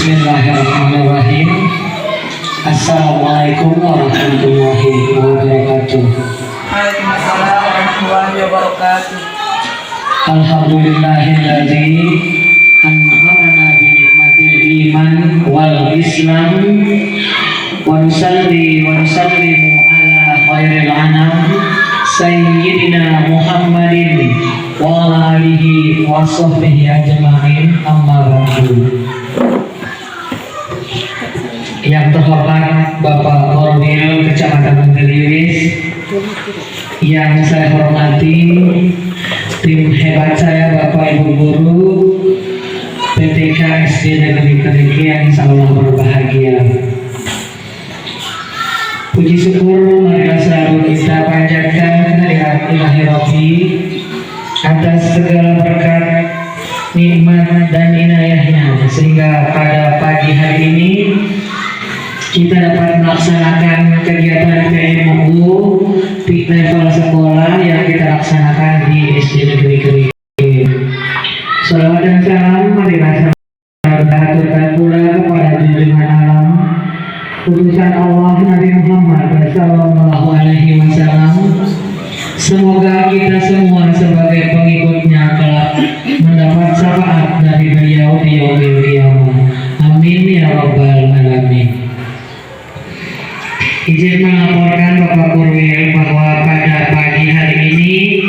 Bismillahirrahmanirrahim. Assalamualaikum warahmatullahi wabarakatuh. Waalaikumsalam warahmatullahi wabarakatuh. Alhamdulillahilladzi an'amana bi nikmatil iman wal islam wa nusallimu ala khairil anam sayyidina Muhammadin wa ala alihi wa sahbihi ajma'in, amma ba'du. Yang terhormat Bapak Korwil Kecamatan Geliwis, yang saya hormati tim hebat saya, Bapak Ibu Guru PTK SD Negeri Keriki yang insyaallah berbahagia. Puji syukur marilah selalu kita panjatkan kehadirat Ilahi Rabbi atas segala berkat, nikmat dan inayahnya, sehingga pada pagi hari ini kita dapat melaksanakan kegiatan PMU di level sekolah yang kita laksanakan di SD Negeri Keriki. Salawat dan salam marilah haturkan pula kepada junjungan alam utusan Allah Nabi Muhammad sallallahu alaihi wasallam. Semoga kita semua sebagai pengikutnya kelak mendapat syafaat dari beliau di yaumil qiyamah. Amin ya rabbal alamin. Izin melaporkan Bapak Korwil bahwa pada pagi hari ini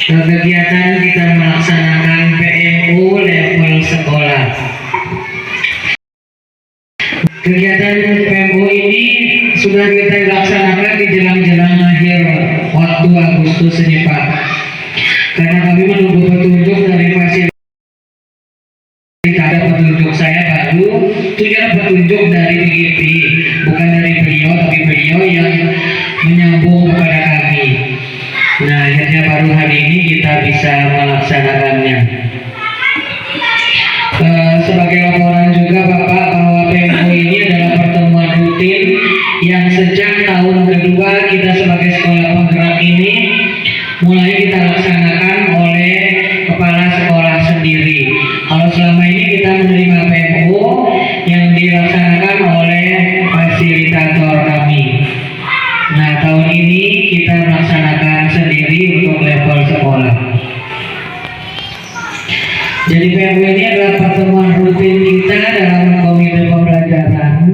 kegiatan kita melaksanakan PMU level sekolah. Kegiatan PMU ini sudah kita laksanakan di jelang-jelang akhir waktu Agustus ini, Pak. Karena kami menunggu petunjuk dari fasilitas. Ada petunjuk saya baru, itu adalah petunjuk dari PGP, bukan dari beliau, tapi beliau yang menyambung kepada kami. Nah, akhirnya baru hari ini kita bisa melaksanakannya. Sebagai laporan juga Bapak bahwa PMU ini adalah pertemuan rutin yang sejak tahun kedua kita sebagai sekolah penggerak ini mulai kita laksanakan oleh kepala sekolah sendiri. Kalau selama ini kita menerima PMU yang dilaksanakan oleh fasilitator kami. Nah, tahun ini kita melaksanakan sendiri untuk level sekolah. Jadi PMU ini adalah pertemuan rutin kita dalam komite pembelajaran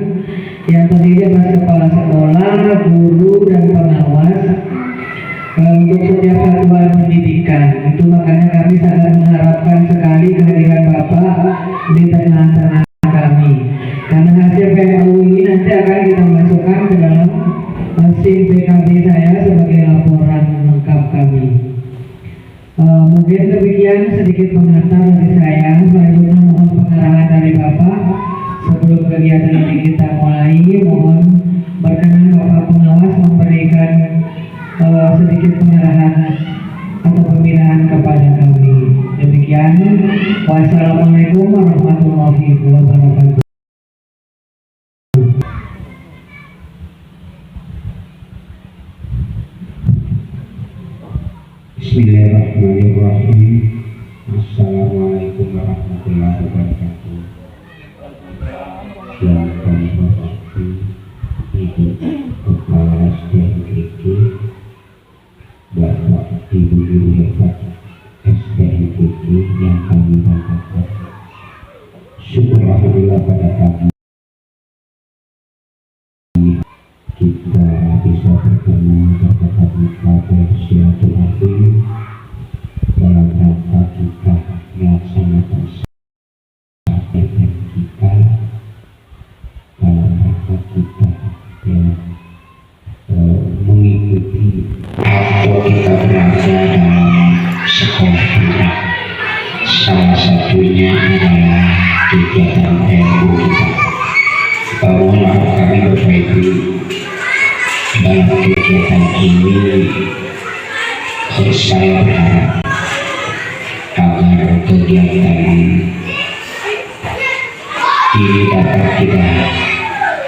yang terdiri atas kepala sekolah, guru, dan pengawas untuk setiap satuan pendidikan. Itu makanya kami sangat mengharapkan sekali kehadiran Bapak di tengah-tengah kami. Karena hasil PMU ini nanti akan kita masukkan ke dalam hasil PKB saya sebagai laporan lengkap kami. Mungkin demikian sedikit pengantar dari saya. Selanjutnya mohon pengarahan dari Bapak sebelum kegiatan ini kita mulai. Mohon berkenan Bapak pengawas memberikan sedikit pengarahan atau pembinaan kepada kami. Demikian. Wassalamualaikum warahmatullahi wabarakatuh. Bismillahirrahmanirrahim. Assalamualaikum warahmatullahi wabarakatuh. Yang kami hormati Ibu Kepala SDN Keriki, Bapak Ibu Guru hebat SDN Keriki yang kami banggakan. Syukur alhamdulillah pada kami kita bisa bertemu bertatap muka bersilaturahmi dalam rangka kita melaksanakan SDN kita, dalam rangka kita mengikuti atau kita berada dalam sekolah kita. Salah satunya adalah kegiatan PMU kita. Mohon kami berbagi dalam kegiatan ini. Saya berharap agar kegiatan ini dapat kita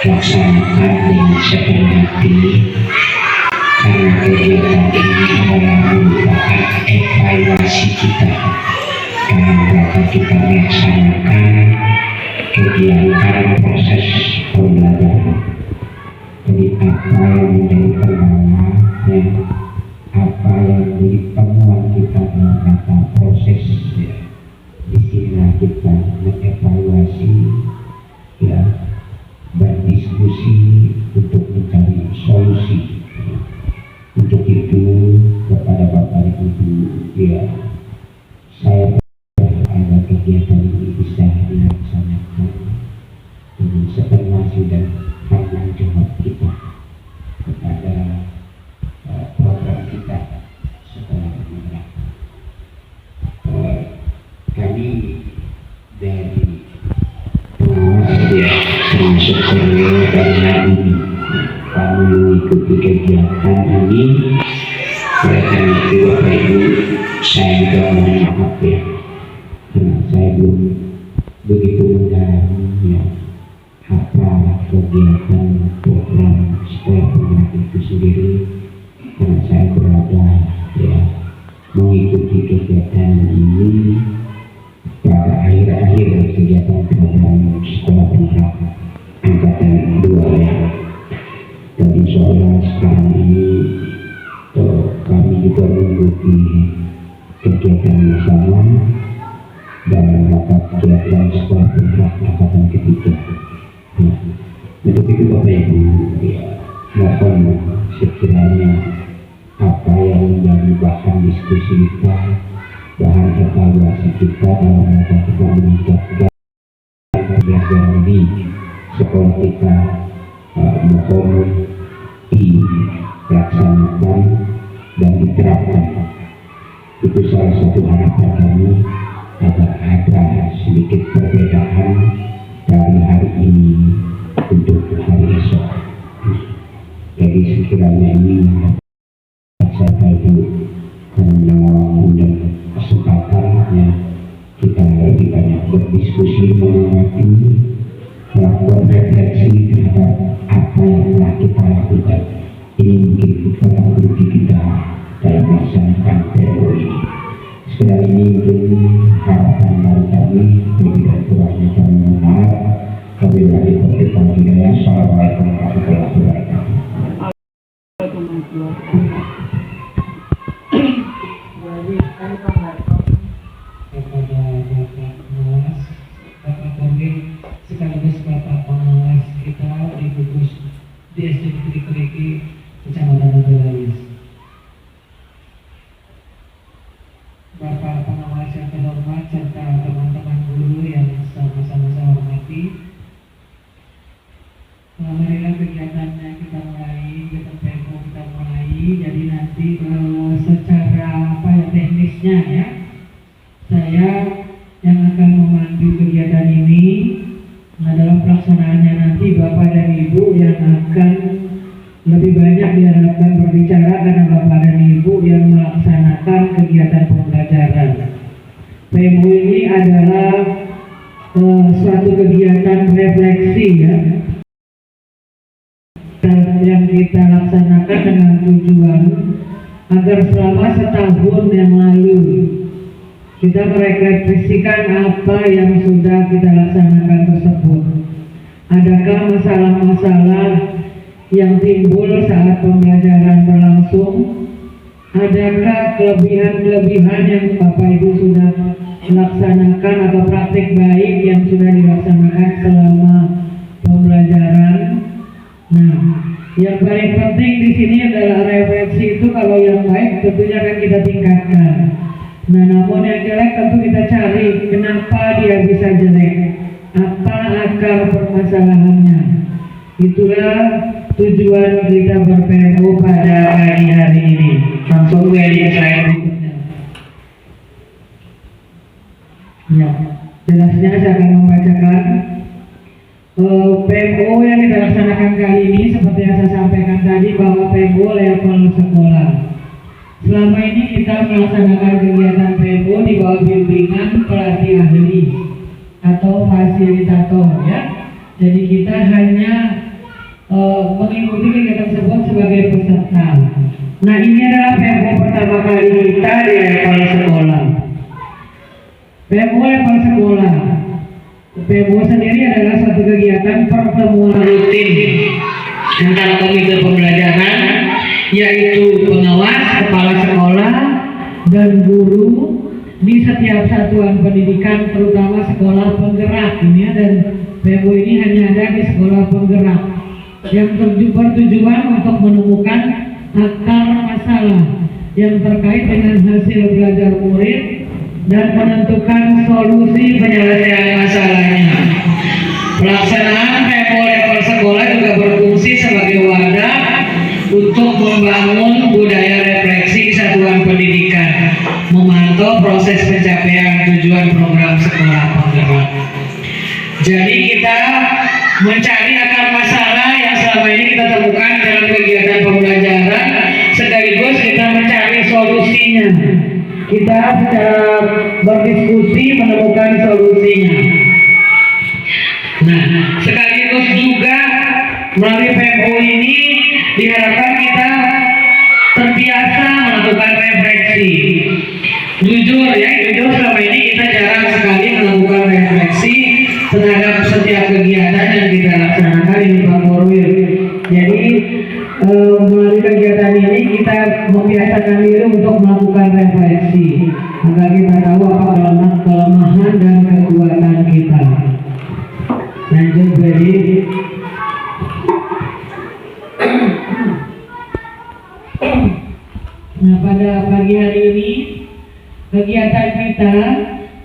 laksanakan dengan sepenuh hati, karena kegiatan ini adalah merupakan evaluasi kita dalam rangka kita melaksanakan kegiatan proses pembelajaran. Jadi apa yang menjadi kendala, apa yang menjadi temuan kita dalam kata proses, ya. Di sinilah kita mengevaluasi, ya, berdiskusi untuk mencari solusi. Untuk itu kepada Bapak Ibu, ya, saya agar kegiatan ini bisa dilaksanakan dengan sepenuh dan tanggung jawab kita kepada program kita setelah ini. Kami dari pengawas, ya, termasuk karena ini kami mengikuti kegiatan ini. Oleh karena itu Bapak Ibu, saya juga mohon maaf, ya, karena saya belum begitu mendalami, ya, apa kegiatan program sekolah penggerak itu sendiri, karena saya berada, ya, mengikuti kegiatan ini pada akhir-akhir kegiatan program sekolah penggerak angkatan 2, ya. Dan insya Allah sekarang ini kami juga mengikuti kegiatan yang sama dalam rapat kegiatan sekolah penggerak angkatan ketiga. Nah, untuk itu Bapak Ibu, ya, mohon sekiranya apa yang menjadi bahan diskusi kita, bahan evaluasi kita dalam rangka kita meningkatkan pembelajaran di sekolah kita, mohon dilaksanakan dan diterapkan. Itu salah satu harapan kami agar ada sedikit perbedaan dari hari ini untuk hari esok. Jadi sekiranya ini saya Ibu menawarkan dan kesempatannya kita lebih banyak berdiskusi, mengamati, melakukan refleksi terhadap apa yang telah kita lakukan. Ini mungkin barang bukti kita dalam melaksanakan PO ini. Sekali ini mungkin harapan dari kami, lebih dan kurangnya kami mohon maaf. Wabillahi taufiq wal hidayah. Assalamualaikum warahmatullahi wabarakatuh. Kepada Bapak Pengawas, Bapak Kodim, sekaligus Bapak Pengawas kita di gugus di SD Negeri Keriki, Kecamatan Abdulais. Bapak Pengawas yang terhormat serta teman-teman guru yang sama-sama saya hormati. Marilah kegiatannya kita mulai, kegiatan PMO kita mulai. Jadi nanti secara teknisnya, ya, saya yang akan memandu kegiatan ini. Dalam pelaksanaannya nanti Bapak dan Ibu yang akan lebih banyak diharapkan berbicara, karena Bapak dan Ibu yang melaksanakan kegiatan pembelajaran. PMU ini adalah suatu kegiatan refleksi, ya, yang kita laksanakan dengan tujuan agar selama setahun yang lalu kita merefleksikan apa yang sudah kita laksanakan tersebut. Adakah masalah-masalah yang timbul saat pembelajaran berlangsung? Adakah kelebihan-kelebihan yang Bapak Ibu sudah laksanakan atau praktik baik yang sudah dilaksanakan selama pembelajaran? Nah, yang paling penting di sini adalah refleksi itu. Kalau yang baik tentunya akan kita tingkatkan. Nah, namun yang jelek tentu kita cari kenapa dia bisa jelek, apa akar permasalahannya. Itulah tujuan kita ber-PMU pada pagi hari ini. Langsung ke slide berikutnya. Ya, jelasnya saya akan membacakan PMU yang kita laksanakan kali ini. Seperti yang saya sampaikan tadi, bahwa PMU level sekolah. Selama ini kita melaksanakan kegiatan PMU di bawah bimbingan pelatih ahli atau fasilitator, ya. Jadi kita hanya mengikuti kegiatan tersebut sebagai peserta. Nah, ini adalah PMU pertama kali kita di level sekolah. PMU level sekolah. PMO sendiri adalah satu kegiatan pertemuan rutin antara komite pembelajaran, yaitu pengawas, kepala sekolah, dan guru di setiap satuan pendidikan, terutama sekolah penggerak ini ya. Dan PMO ini hanya ada di sekolah penggerak yang bertujuan untuk menemukan akar masalah yang terkait dengan hasil belajar murid dan menentukan solusi penyelesaian masalahnya. Pelaksanaan PMO level sekolah juga berfungsi sebagai wadah untuk membangun budaya refleksi di satuan pendidikan, memantau proses pencapaian tujuan program sekolah penggerak. Jadi kita mencari akar masalah yang selama ini kita temukan dalam kegiatan pembelajaran, sekaligus kita mencari solusinya. Kita secara berdiskusi menemukan solusinya. Nah, sekaligus juga melalui PMO ini diharapkan kita terbiasa melakukan refleksi. Jujur selama ini kita jarang sekali melakukan refleksi terhadap setiap kegiatan yang kita laksanakan di Pak Korwil. Jadi melalui kegiatan ini kita membiasakan diri untuk melakukan refleksi agar kita tahu apa kelemahan dan kekuatan kita. Lanjut jadi. Nah, pada pagi hari ini kegiatan kita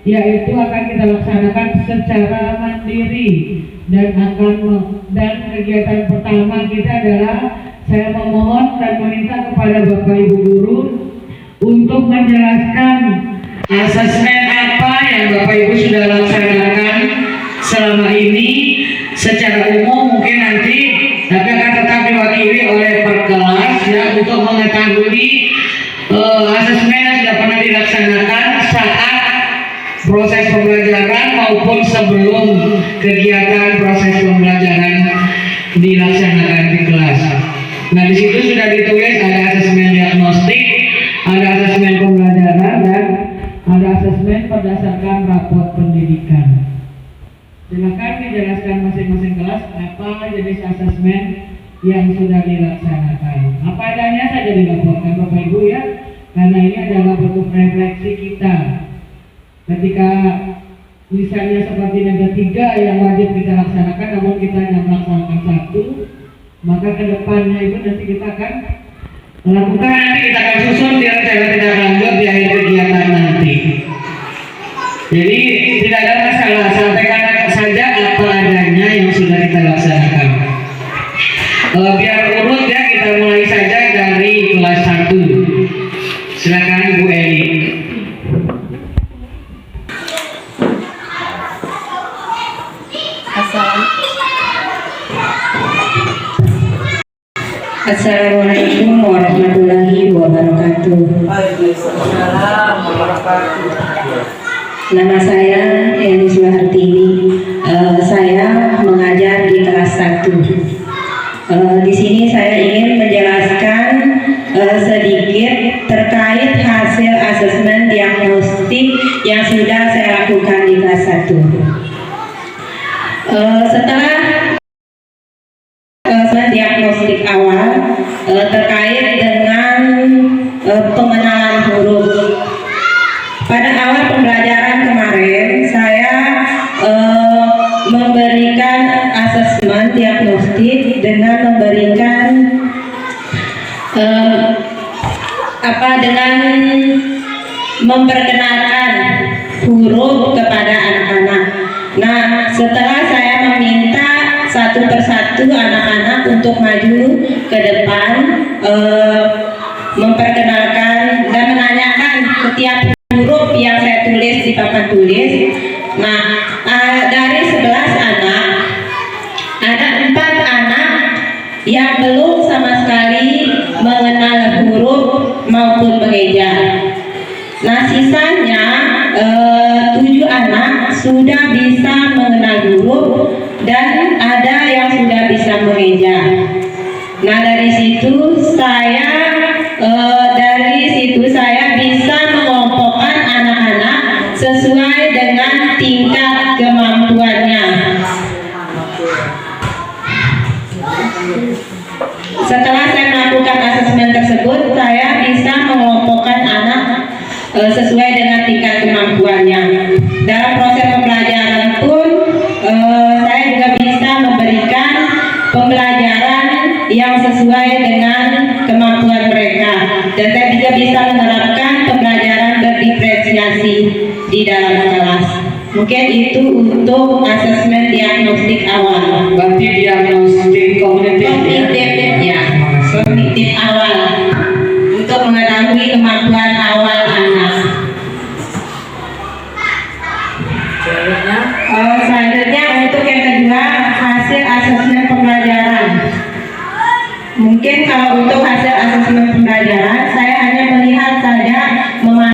yaitu akan kita laksanakan secara mandiri dan kegiatan pertama kita adalah saya memohon dan meminta kepada Bapak Ibu guru untuk menjelaskan asesmen apa yang Bapak Ibu sudah laksanakan selama ini secara umum, mungkin nanti tapi akan tetap diwakili oleh perkelas ya, untuk mengetahui asesmen yang sudah pernah dilaksanakan saat proses pembelajaran maupun sebelum kegiatan proses pembelajaran dilaksanakan di kelas. Nah, di situ sudah ditulis ada asesmen diagnostik, ada asesmen pembelajaran, dan ada asesmen berdasarkan raport pendidikan. Silakan dijelaskan masing-masing kelas apa jenis asesmen yang sudah dilaksanakan. Apa adanya saja dilaporkan Bapak Ibu ya, karena ini adalah bentuk refleksi kita. Ketika misalnya seperti ada 3 yang wajib kita laksanakan, namun kita hanya melaksanakan 1, maka kedepannya itu nanti kita akan melakukan, nanti kita akan susun di rencana tindak lanjut di akhir kegiatan nanti. Jadi tidak ada masalah, sampaikan saja apa adanya yang sudah kita laksanakan. Biar urut ya, kita mulai saja dari kelas 1. Silakan Bu Eli. Assalamualaikum warahmatullahi wabarakatuh. Waalaikumsalam warahmatullahi wabarakatuh. Nama saya Eni Suhartini. Saya mengajar di kelas 1. Di sini saya ingin menjelaskan sedikit terkait hasil asesmen diagnostik yang sudah saya lakukan di kelas 1. Setelah diagnostik awal terkait dengan pengenalan huruf. Pada awal pembelajaran kemarin saya memberikan asesmen diagnostik dengan memberikan dengan memperkenalkan huruf kepada anak-anak. Nah, setelah saya meminta satu persatu anak-anak untuk maju ke depan, memperkenalkan dan menanyakan setiap huruf yang saya tulis di papan tulis. Nah, dari 11 anak, ada 4 anak yang belum sama sekali mengenal huruf maupun mengeja. Nah, sisanya 7 anak sudah bisa mengenal huruf dan ada yang sudah bisa mengeja. Nah, dari situ saya bisa mengelompokkan anak-anak sesuai dengan tingkat kemampuannya Setelah saya melakukan asesmen tersebut, saya bisa mengelompokkan anak sesuai dengan tingkat kemampuannya. Dalam proses pembelajaran pun, saya juga bisa memberikan pembelajaran yang sesuai dengan kemampuan mereka. Dan saya juga bisa menerapkan pembelajaran berdiferensiasi di dalam kelas. Mungkin itu untuk asesmen diagnostik awal. Berarti diagnostik kognitif Ya, kognitif awal untuk mengetahui kemampuan awal anak. Selanjutnya untuk yang kedua, hasil asesmen pembelajaran. Mungkin kalau untuk hasil asesmen pembelajaran, saya hanya melihat saja kurang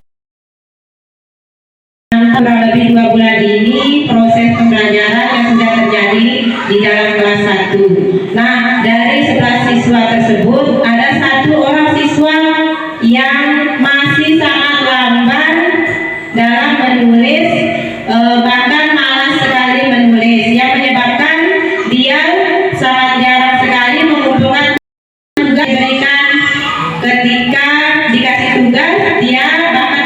lebih 2 bulan ini proses pembelajaran yang sudah terjadi di dalam kelas 1. Nah, dari 11 siswa tersebut ada 1 orang siswa yang masih sangat lamban dalam menulis, bahkan malas sekali menulis, yang menyebabkan dia sangat jarang sekali mengumpulkan tugas diberikan. Ketika dikasih tugas, dia bahkan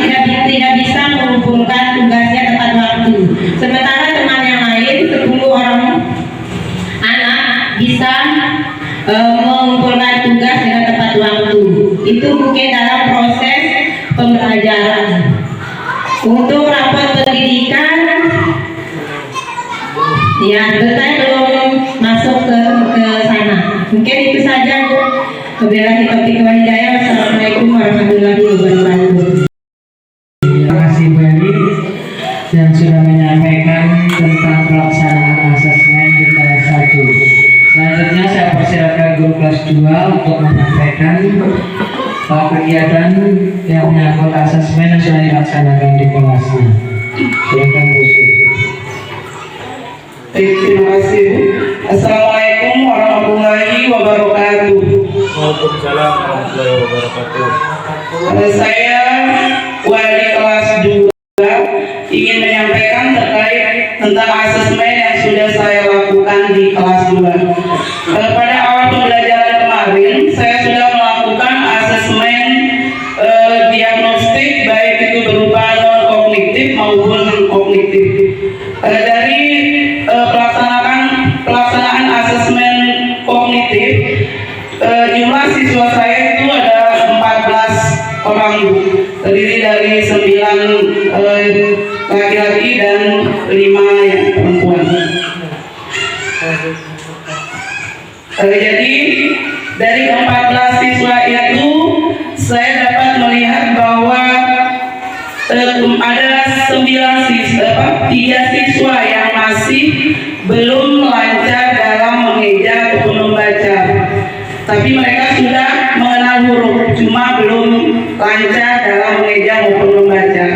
tidak bisa mengumpulkan tugasnya tepat waktu. Sementara teman yang lain, 10 orang anak bisa mengumpulkan tugas dengan tepat waktu. Itu mungkin dalam proses pembelajaran. Untuk rapor pendidikan, ya saya belum masuk ke sana. Mungkin itu saja. Wabillahi taufiq wal hidayah. Wassalamualaikum warahmatullahi wabarakatuh. Terima kasih Bu Eli yang sudah menyampaikan tentang pelaksanaan asesmen di kelas 1. Selanjutnya saya persilakan guru kelas 2 untuk menyampaikan kegiatan yang menyangkut asesmen yang sudah dilaksanakan di kelasnya. Silakan Bu Sri. Terima kasih. Assalamualaikum warahmatullahi wabarakatuh. Waalaikumsalam warahmatullahi wabarakatuh. Saya wali kelas 2 ingin menyampaikan terkait tentang asesmen yang sudah saya lakukan di kelas 2. Pada awal pembelajaran kemarin, saya sudah melakukan asesmen diagnostik, baik itu berupa non-kognitif maupun kognitif. Dari pelaksanaan asesmen kognitif, jumlah siswa saya itu ada 14 orang, terdiri dari 9 laki-laki dan 5 yang perempuan. Jadi dari 14 siswa itu saya dapat melihat bahwa ada 3 siswa yang masih belum lancar dalam mengeja ataupun membaca. Tapi mereka sudah mengenal huruf, cuma belum lancar dalam mengeja maupun membaca.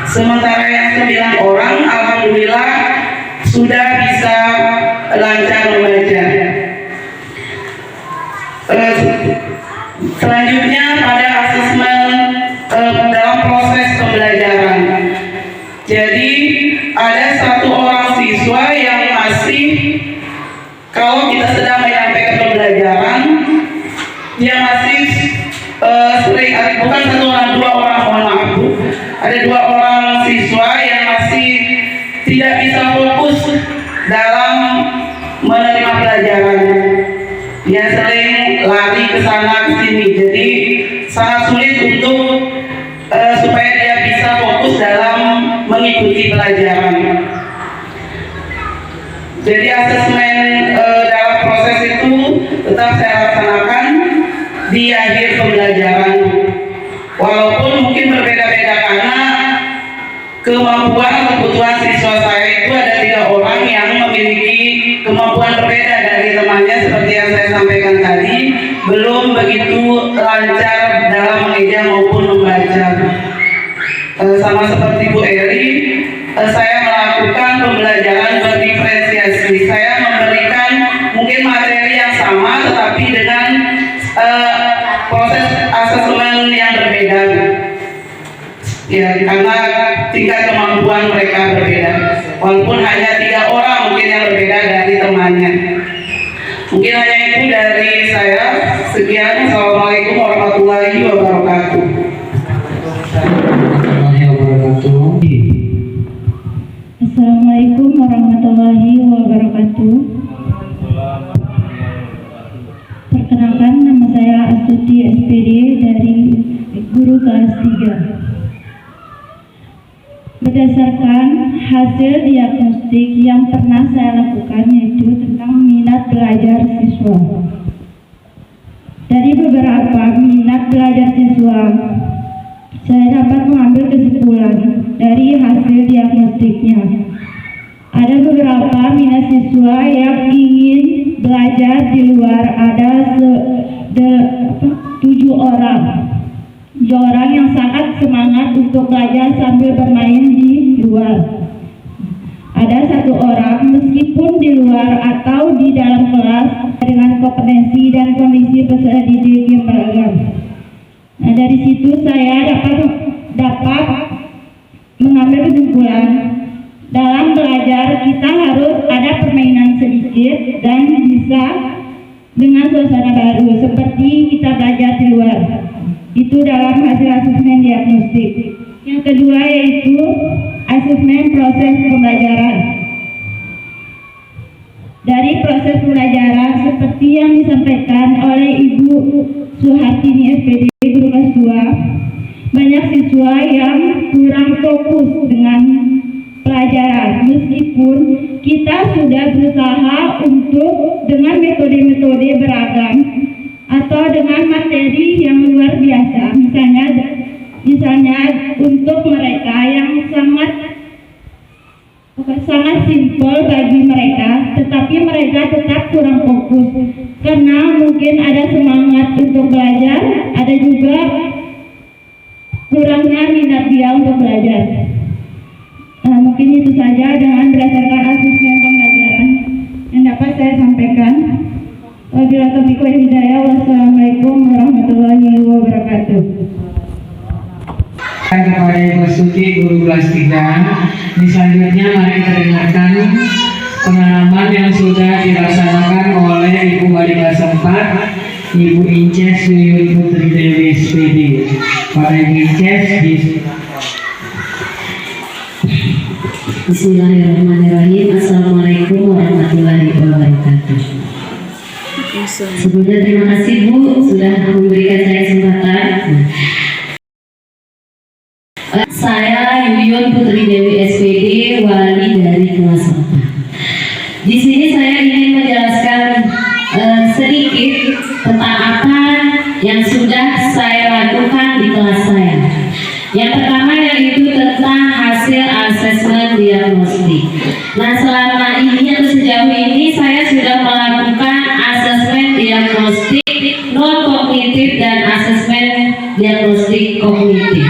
Sementara yang 9 orang, alhamdulillah sudah bisa lancar membaca. Selanjutnya pada asesmen dalam proses pembelajaran. Jadi ada 1 orang siswa yang masih, kalau kita sedang menyampaikan pembelajaran, dia masih sering, bukan 1 orang, 2 orang, mohon maaf Bu. Ada 2 orang siswa yang masih tidak bisa fokus dalam menerima pelajaran. Dia sering lari ke sana ke sini, jadi sangat sulit untuk supaya dia bisa fokus dalam mengikuti pelajaran. Jadi asesmen dalam proses itu tetap saya laksanakan di akhir pembelajaran. Walaupun mungkin berbeda-beda karena kemampuan kebutuhan siswa saya itu ada 3 orang yang memiliki kemampuan berbeda dari temannya, seperti yang saya sampaikan tadi, belum begitu lancar dalam mengeja maupun membaca. Sama seperti Bu Eli, saya melakukan pembelajaran berdiferensiasi. Saya memberikan mungkin materi yang sama tetapi dengan proses asesmen yang berbeda. Ya, karena tingkat kemampuan mereka berbeda. Walaupun hanya 3 orang mungkin yang berbeda dari temannya. Mungkin hanya itu dari saya. Sekian. Assalamualaikum warahmatullahi wabarakatuh. Warahmatullahi wabarakatuh. Assalamualaikum warahmatullahi wabarakatuh. Perkenalkan, nama saya Astuti SPD dari guru kelas 3. Berdasarkan hasil diagnostik yang pernah saya lakukan, yaitu tentang minat belajar siswa. Dari beberapa minat belajar siswa, saya dapat mengambil kesimpulan dari hasil diagnostiknya. Ada beberapa minat siswa yang ingin belajar di luar, ada 7 orang. 7 orang yang sangat semangat untuk belajar sambil bermain di luar. Ada 1 orang meskipun di luar atau di dalam kelas dengan kompetensi dan kondisi peserta didik yang beragam. Nah, dari situ saya dapat mengambil kesimpulan, dalam belajar kita harus ada permainan sedikit dan bisa dengan suasana baru seperti kita belajar di luar. Itu dalam hasil asesmen diagnostik. Yang kedua yaitu asesmen proses pembelajaran. Dari proses pembelajaran seperti yang disampaikan oleh Ibu Suhartini SPD guru kelas 2, banyak siswa yang kurang fokus dengan pelajaran meskipun kita sudah berusaha untuk dengan metode-metode beragam atau dengan materi yang luar biasa, misalnya untuk mereka yang sangat simpel bagi mereka, tetapi mereka tetap kurang fokus karena mungkin ada semangat untuk belajar, ada juga kurangnya minat dia untuk belajar. Mungkin itu saja dengan berdasarkan asesmen pembelajaran yang dapat saya sampaikan. Wabillahi taufiq wal hidayah. Wassalamualaikum warahmatullahi wabarakatuh. Kepada Ibu Astuti guru kelas 3. Selanjutnya mari kita dengarkan pengalaman yang sudah dilaksanakan oleh Ibu Wali kelas 4, Ibu Inces Yuyun Putri Dewi SPD. Pada Ibu Inces Bismillahirrahmanirrahim. Assalamualaikum warahmatullahi wabarakatuh. Sebelumnya terima kasih Bu sudah memberikan saya kesempatan. Saya Yuyun Putri Dewi SPD, wali dari kelas 4. Di sini saya ingin menjelaskan sedikit tentang apa yang sudah saya lakukan di kelas saya. Yang pertama yaitu tentang hasil asesmen diagnostik. Nah, selama ini atau sejauh ini saya sudah melakukan asesmen diagnostik non kognitif dan asesmen diagnostik kognitif.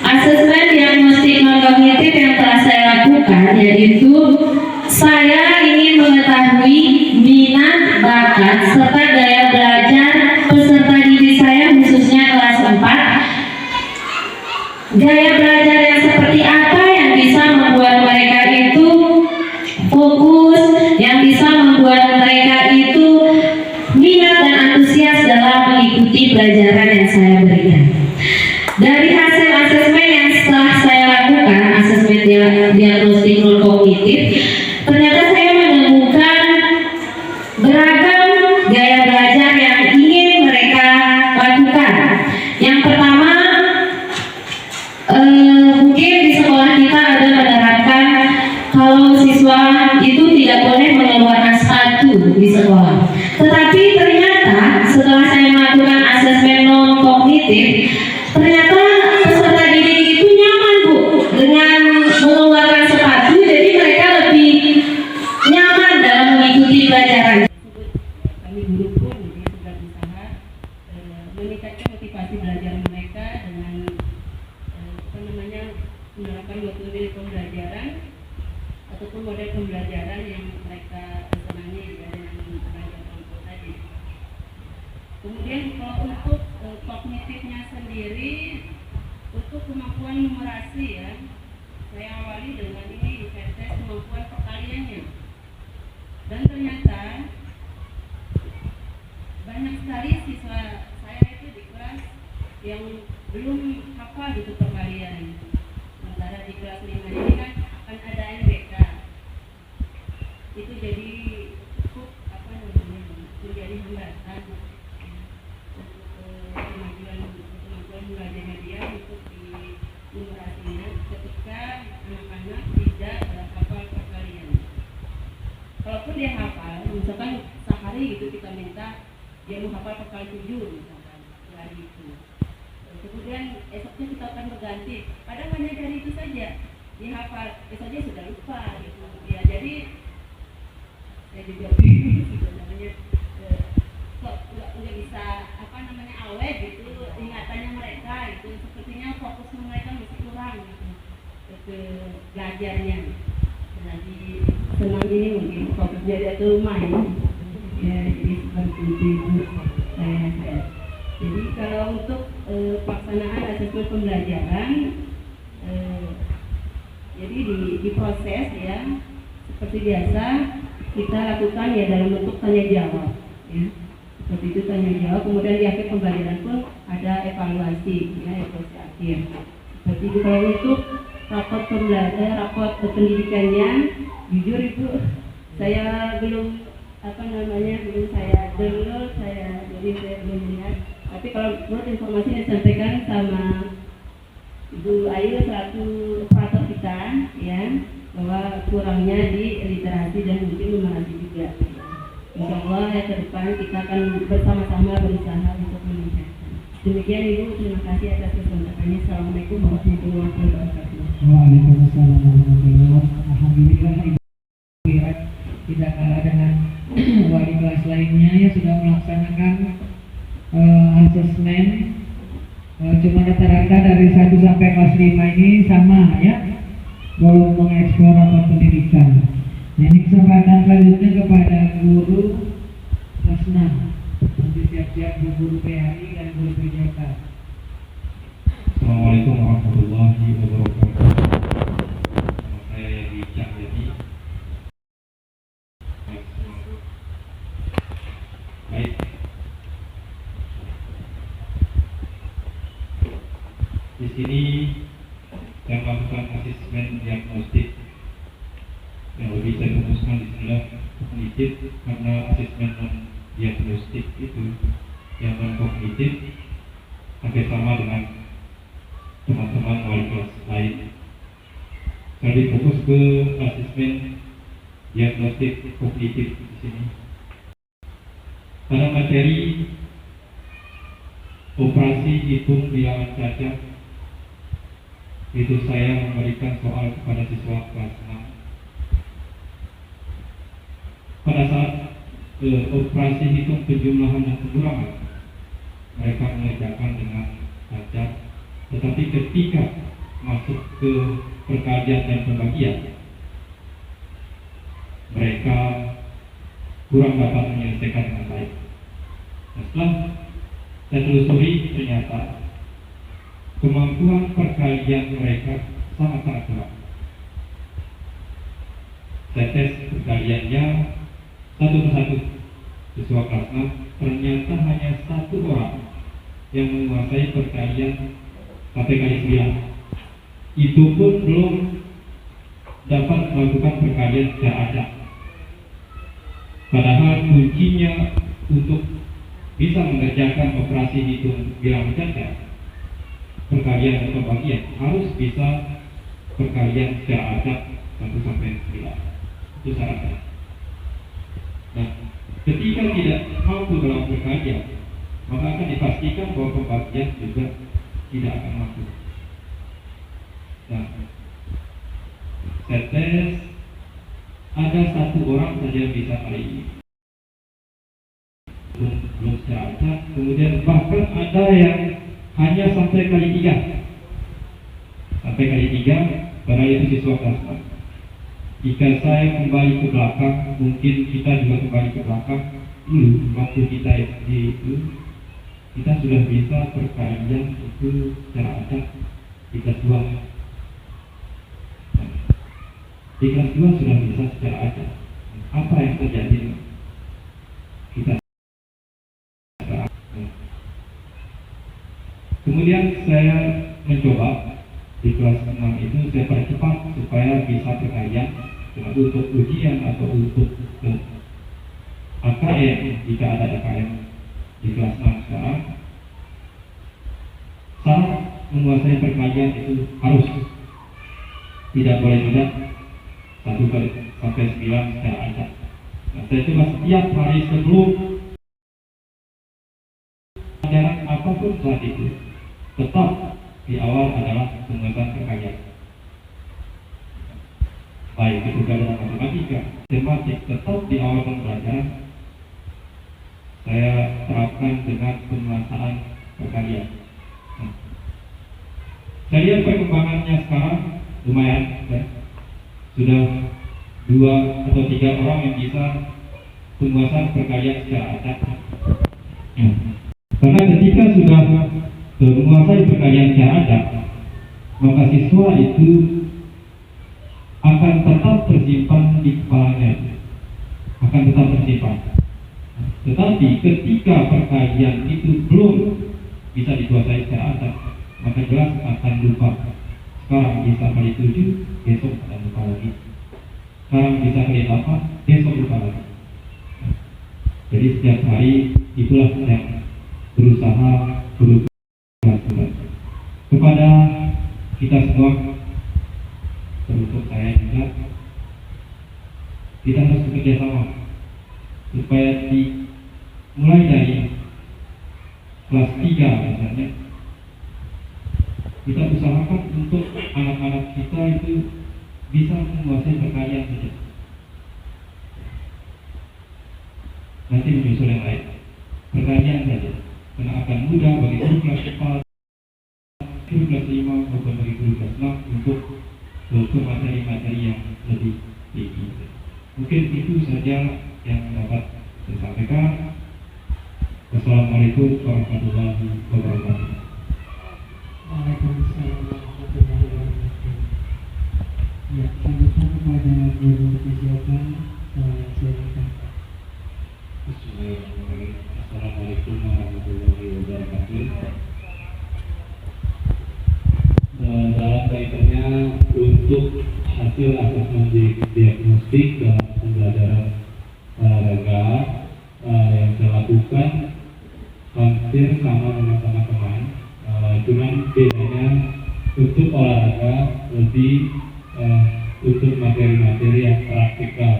Asesmen diagnostik non kognitif yang telah saya lakukan yaitu saya ingin mengetahui minat, bakat, serta gaya belajar peserta didik saya khususnya kelas 4. Gaya belajar yang seperti apa yang bisa membuat mereka itu fokus, yang bisa membuat mereka itu minat dan antusias dalam mengikuti pelajaran yang saya berikan. Dari hasil asesmen yang setelah saya lakukan, asesmen diagnostik non kognitif, ternyata saya menemukan beragam gaya belajar yang ingin mereka lakukan. Yang pertama, mungkin di sekolah kita ada menerapkan kalau siswa itu tidak boleh mengeluarkan sepatu di sekolah. Tetapi ternyata setelah saya melakukan asesmen non kognitif, ternyata peserta didik itu nyaman Bu dengan mengeluarkan sepatu, jadi mereka lebih nyaman dalam mengikuti pelajaran. Kami guru pun sudah berusaha meningkatkan motivasi belajar mereka dengan menerapkan metode pembelajaran ataupun model pembelajaran yang mereka senangi dengan belajar kelompok tadi. Kemudian kalau untuk kognitifnya sendiri, untuk kemampuan numerasi ya, saya awali dengan ini saya tes kemampuan perkaliannya, dan ternyata sekali siswa saya itu di kelas yang belum hafal gitu perkalian. Sementara di kelas 5 ini kan akan ada NBK. Itu jadi cukup menjadi hambatan untuk kemajuan belajarnya dia untuk di numerasinya ketika anak-anak tidak hafal perkalian. Kalaupun dia hafal, misalkan sehari gitu kita minta dia mau hafal perkalian 7 misalkan hari itu. Kemudian esoknya kita akan berganti. Padahal hanya dari itu saja dihafal, besoknya sudah lupa gitu. Ya jadi saya juga bingung sebenarnya kok nggak bisa awet gitu ingatannya mereka itu sepertinya fokusnya mereka masih kurang gitu ke belajarnya. Jadi senang ini mungkin fokusnya dia tuh main ya, jadi seperti itu saya. Jadi kalau untuk pelaksanaan asesmen pembelajaran jadi diproses ya seperti biasa kita lakukan ya dalam bentuk tanya jawab ya, seperti itu tanya jawab, kemudian di akhir pembelajaran pun ada evaluasi ya, evaluasi akhir seperti itu. Kalau untuk raport pembelajaran, raport pendidikannya jujur itu saya belum belum saya download, jadi saya belum lihat. Tapi kalau menurut informasi yang disampaikan sama Ibu Ayu selaku operator kita ya, bahwa kurangnya di literasi dan mungkin numerasi juga. Insya Allah ya ke depan kita akan bersama-sama berusaha untuk meningkatkan. Demikian Ibu, terima kasih atas kesempatannya. Assalamualaikum warahmatullahi wabarakatuh. Waalaikumsalam warahmatullahi wabarakatuh. Alhamdulillah Ibu tidak kalah dengan wali kelas lainnya ya sudah melaksanakan asesmen. Cuma rata-rata dari 1 sampai kelas 5 ini sama ya, belum mengeksplor rapor pendidikan. Ini kesempatan selanjutnya kepada guru kelas 6. Nanti siap-siap guru PHI dan guru PJK. Assalamualaikum warahmatullahi wabarakatuh. Nama saya Yadi Cahyadi. Baik. Di sini saya melakukan asesmen diagnostik. Yang lebih saya fokuskan di sini kognitif, karena asesmen non diagnostik itu yang non kognitif hampir sama dengan teman-teman wali kelas lain. Saya lebih fokus ke asesmen diagnostik kognitif di sini. Pada materi operasi hitung bilangan cacat itu saya memberikan soal kepada siswa kelas 6. Pada saat operasi hitung penjumlahan dan pengurangan mereka mengerjakan dengan cacat, tetapi ketika masuk ke perkalian dan pembagian mereka kurang dapat menyelesaikan dengan baik. Nah, setelah saya telusuri ternyata kemampuan perkalian mereka sangat-sangat kurang. Saya tes perkaliannya satu persatu siswa kelas 6, ternyata hanya 1 orang yang menguasai perkalian sampai kali 9. Itu pun belum dapat melakukan perkalian secara acak. Padahal kuncinya untuk bisa mengerjakan operasi hitung bilangan cacat, perkalian dan pembagian harus bisa perkalian secara acak 1 sampai 9. Itu syaratnya. Nah, ketika tidak mampu dalam perkalian, maka akan dipastikan bahwa pembagian juga tidak akan mampu. Nah, saya tes, ada 1 orang saja yang bisa kali ini. Belum secara acak, kemudian bahkan ada yang hanya sampai kali 3. Sampai kali 3, pada itu siswa kelas 4. Jika saya kembali ke belakang, mungkin kita juga kembali ke belakang dulu waktu kita SD itu, kita sudah bisa perkalian itu secara acak di kelas 2. Di kelas 2 sudah bisa secara acak. Apa yang terjadi? Kita secara Kemudian saya mencoba di kelas 6 itu saya percepat supaya bisa berkarya untuk ujian atau untuk AKM, jika ada AKM di kelas 6 sekarang. Syarat menguasai perkalian itu harus, tidak boleh tidak 1 sampai 9 secara acak. Nah, saya coba setiap hari sebelum pelajaran apapun saat itu, tetap di awal adalah penguasaan perkalian. Baik itu dalam matematika, tematik, tetap di awal pembelajaran saya terapkan dengan penguasaan perkalian. Saya lihat perkembangannya sekarang lumayan, ya. Sudah 2 atau 3 orang yang bisa penguasaan perkalian secara acak. Karena ketika sudah menguasai perkalian secara acak, maka siswa itu akan tetap tersimpan di kepalanya, akan tetap tersimpan. Tetapi ketika perkalian itu belum bisa dikuasai secara acak, maka jelas akan lupa. Sekarang bisa kali 7, besok akan lupa lagi. Sekarang bisa kali 8, besok lupa lagi. Jadi setiap hari itulah yang berusaha berubah. Kepada kita semua, termasuk saya juga, kita harus bekerja sama supaya mulai dari kelas 3 misalnya, kita usahakan untuk anak-anak kita itu bisa menguasai perkalian saja. Nanti menyusul yang lain, perkalian saja, karena akan mudah bagi guru kelas 4, guru kelas 5 maupun bagi guru kelas 6 untuk ke materi-materi yang lebih tinggi. Mungkin itu saja yang dapat saya sampaikan. Wassalamualaikum warahmatullahi wabarakatuh. Waalaikumsalam warahmatullahi wabarakatuh. Ya, selanjutnya kepada guru kesehatan, silakan. Bismillahirrahmanirrahim. Assalamualaikum warahmatullahi wabarakatuh. Dalam kaitannya untuk hasil asesmen diagnostik dalam pembelajaran olahraga yang saya lakukan hampir sama dengan teman-teman. Cuman bedanya untuk olahraga lebih untuk materi-materi yang praktikal.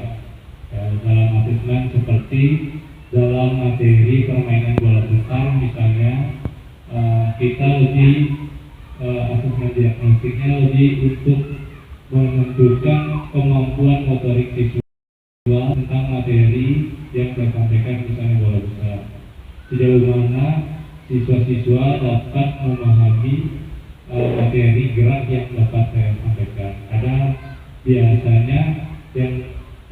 Dalam asesmen seperti dalam materi permainan bola besar misalnya, kita lebih asesmen diagnostiknya lebih untuk menentukan kemampuan motorik siswa tentang materi yang saya sampaikan, misalnya bola besar. Sejauh mana siswa-siswa dapat memahami materi gerak yang dapat saya sampaikan. Ada biasanya yang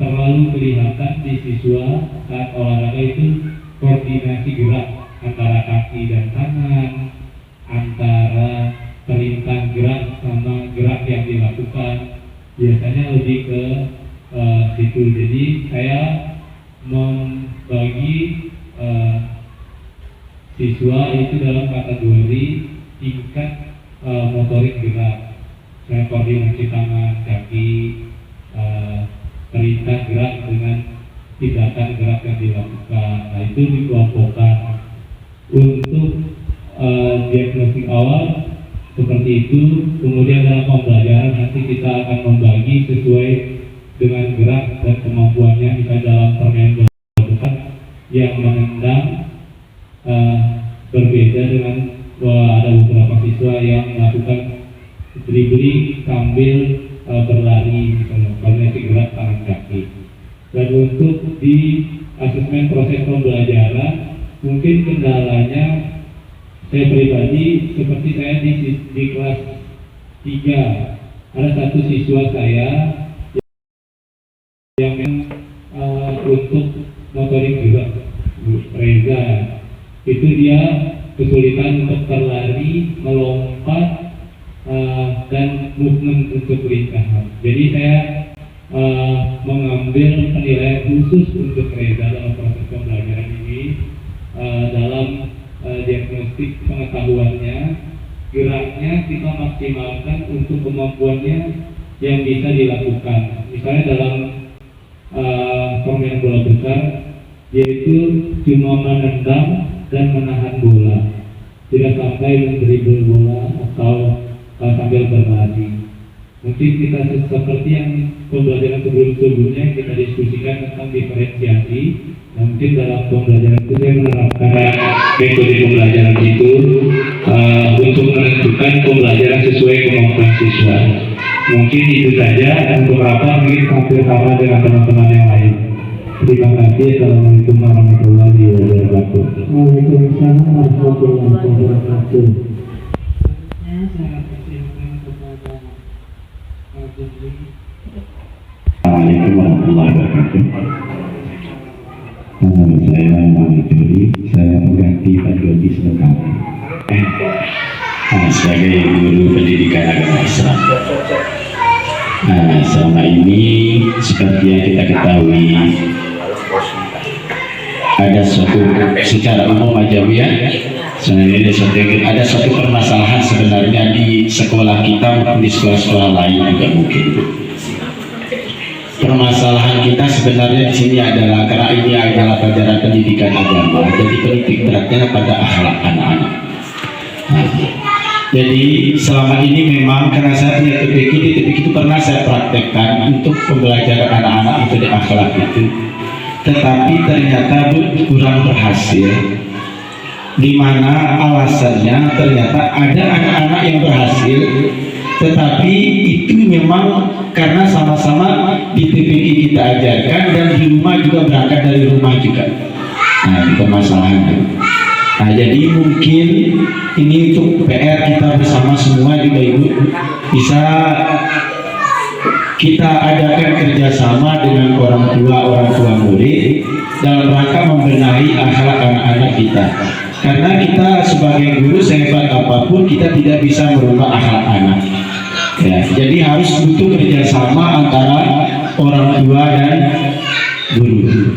terlalu kelihatan di siswa saat olahraga itu koordinasi gerak antara kaki dan tangan, antara perintah gerak sama gerak yang dilakukan, biasanya lebih ke situ. Jadi saya membagi siswa itu dalam kategori tingkat motorik gerak, koordinasi tangan, kaki, perintah gerak dengan tindakan gerak yang dilakukan. Nah, itu dikelompokkan. Untuk diagnostik awal seperti itu. Kemudian dalam pembelajaran nanti kita akan membagi sesuai dengan gerak dan kemampuannya. Misalnya dalam permainan bola besar yang menendang berbeda dengan ada beberapa siswa yang melakukan dribbling sambil berlari, misalnya koordinasi gerak tangan kaki. Dan untuk di asesmen proses pembelajaran, mungkin kendalanya saya pribadi, seperti saya di kelas 3 ada satu siswa saya yang untuk motorik juga, Reza, itu dia kesulitan untuk berlari, melompat, dan movement untuk lintasan. Jadi saya mengambil penilaian khusus untuk Reza dalam proses pembelajaran ini, dalam diagnostik pengetahuannya geraknya kita maksimalkan untuk kemampuannya yang bisa dilakukan. Misalnya dalam pemain bola besar, yaitu cuma menendang dan menahan bola, tidak sampai mendribble bola atau sambil berlari. Mungkin kita seperti yang pembelajaran sebelumnya kita diskusikan tentang diferensiasi. Mungkin dalam pembelajaran itu saya menerapkan metode pembelajaran itu untuk menentukan pembelajaran sesuai kemampuan siswa. Mungkin itu saja untuk rapat, mungkin hampir sama dengan teman-teman yang lain. Terima kasih. Assalamualaikum warahmatullahi wabarakatuh. Waalaikumsalam warahmatullahi wabarakatuh. Assalamualaikum warahmatullahi wabarakatuh. Saya Muhammad Juri, saya pengganti Pak Dodi sebagai sebagai guru pendidikan agama Islam. Selama ini seperti yang kita ketahui, ada suatu secara umum aja ya, sebenarnya ada suatu permasalahan sebenarnya di sekolah kita maupun di sekolah-sekolah lain juga mungkin. Permasalahan kita sebenarnya di sini adalah karena ini adalah pelajaran pendidikan agama, jadi penitik beratnya pada akhlak anak-anak. Jadi selama ini memang karena saya punya TPQ, di TPQ itu pernah saya praktekkan untuk pembelajaran anak-anak metode akhlak itu, tetapi ternyata kurang berhasil. Di mana alasannya ternyata ada anak-anak yang berhasil, tetapi itu memang karena sama-sama di TPQ kita ajarkan dan di rumah juga berangkat dari rumah juga. Nah, itu permasalahannya. Nah, jadi mungkin ini untuk PR kita bersama semua juga Ibu, bisa kita adakan kerjasama dengan orang tua murid dalam rangka membenahi akhlak anak-anak kita. Karena kita sebagai guru sehebat apapun kita tidak bisa merubah akhlak anak. Ya, jadi harus butuh kerjasama antara orang tua dan guru.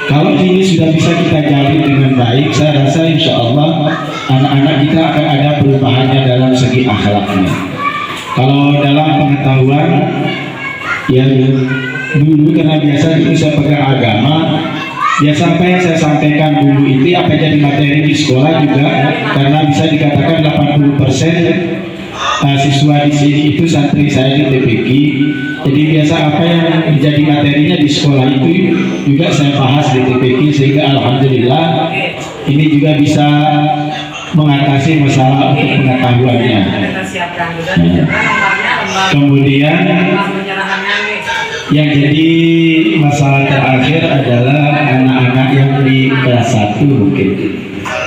Kalau ini sudah bisa kita jalin dengan baik, saya rasa insya Allah anak-anak kita akan ada perubahannya dalam segi akhlaknya. Kalau dalam pengetahuan yang dulu karena biasa itu saya pegang agama, biasa apa yang saya sampaikan dulu itu apa yang jadi materi di sekolah juga, karena bisa dikatakan 80% siswa di sini itu santri saya di TPQ. Jadi biasa apa yang menjadi materinya di sekolah itu juga saya bahas di TPQ, sehingga alhamdulillah ini juga bisa mengatasi masalah untuk pengetahuannya. Kemudian yang jadi masalah terakhir adalah anak-anak yang di kelas 1 mungkin.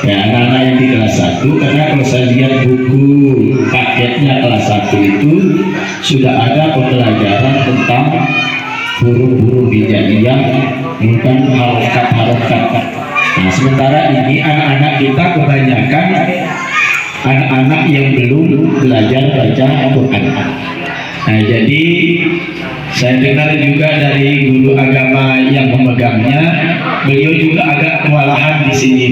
Ya, anak-anak yang di kelas 1, karena kalau saya lihat buku paketnya kelas 1 itu sudah ada pembelajaran tentang huruf-huruf hijaiyah, bukan harokat-harokat. Nah, sementara ini anak-anak kita kebanyakan anak-anak yang belum belajar baca Al-Quran. Nah, jadi saya dengar juga dari guru agama yang memegangnya, beliau juga agak kewalahan di sini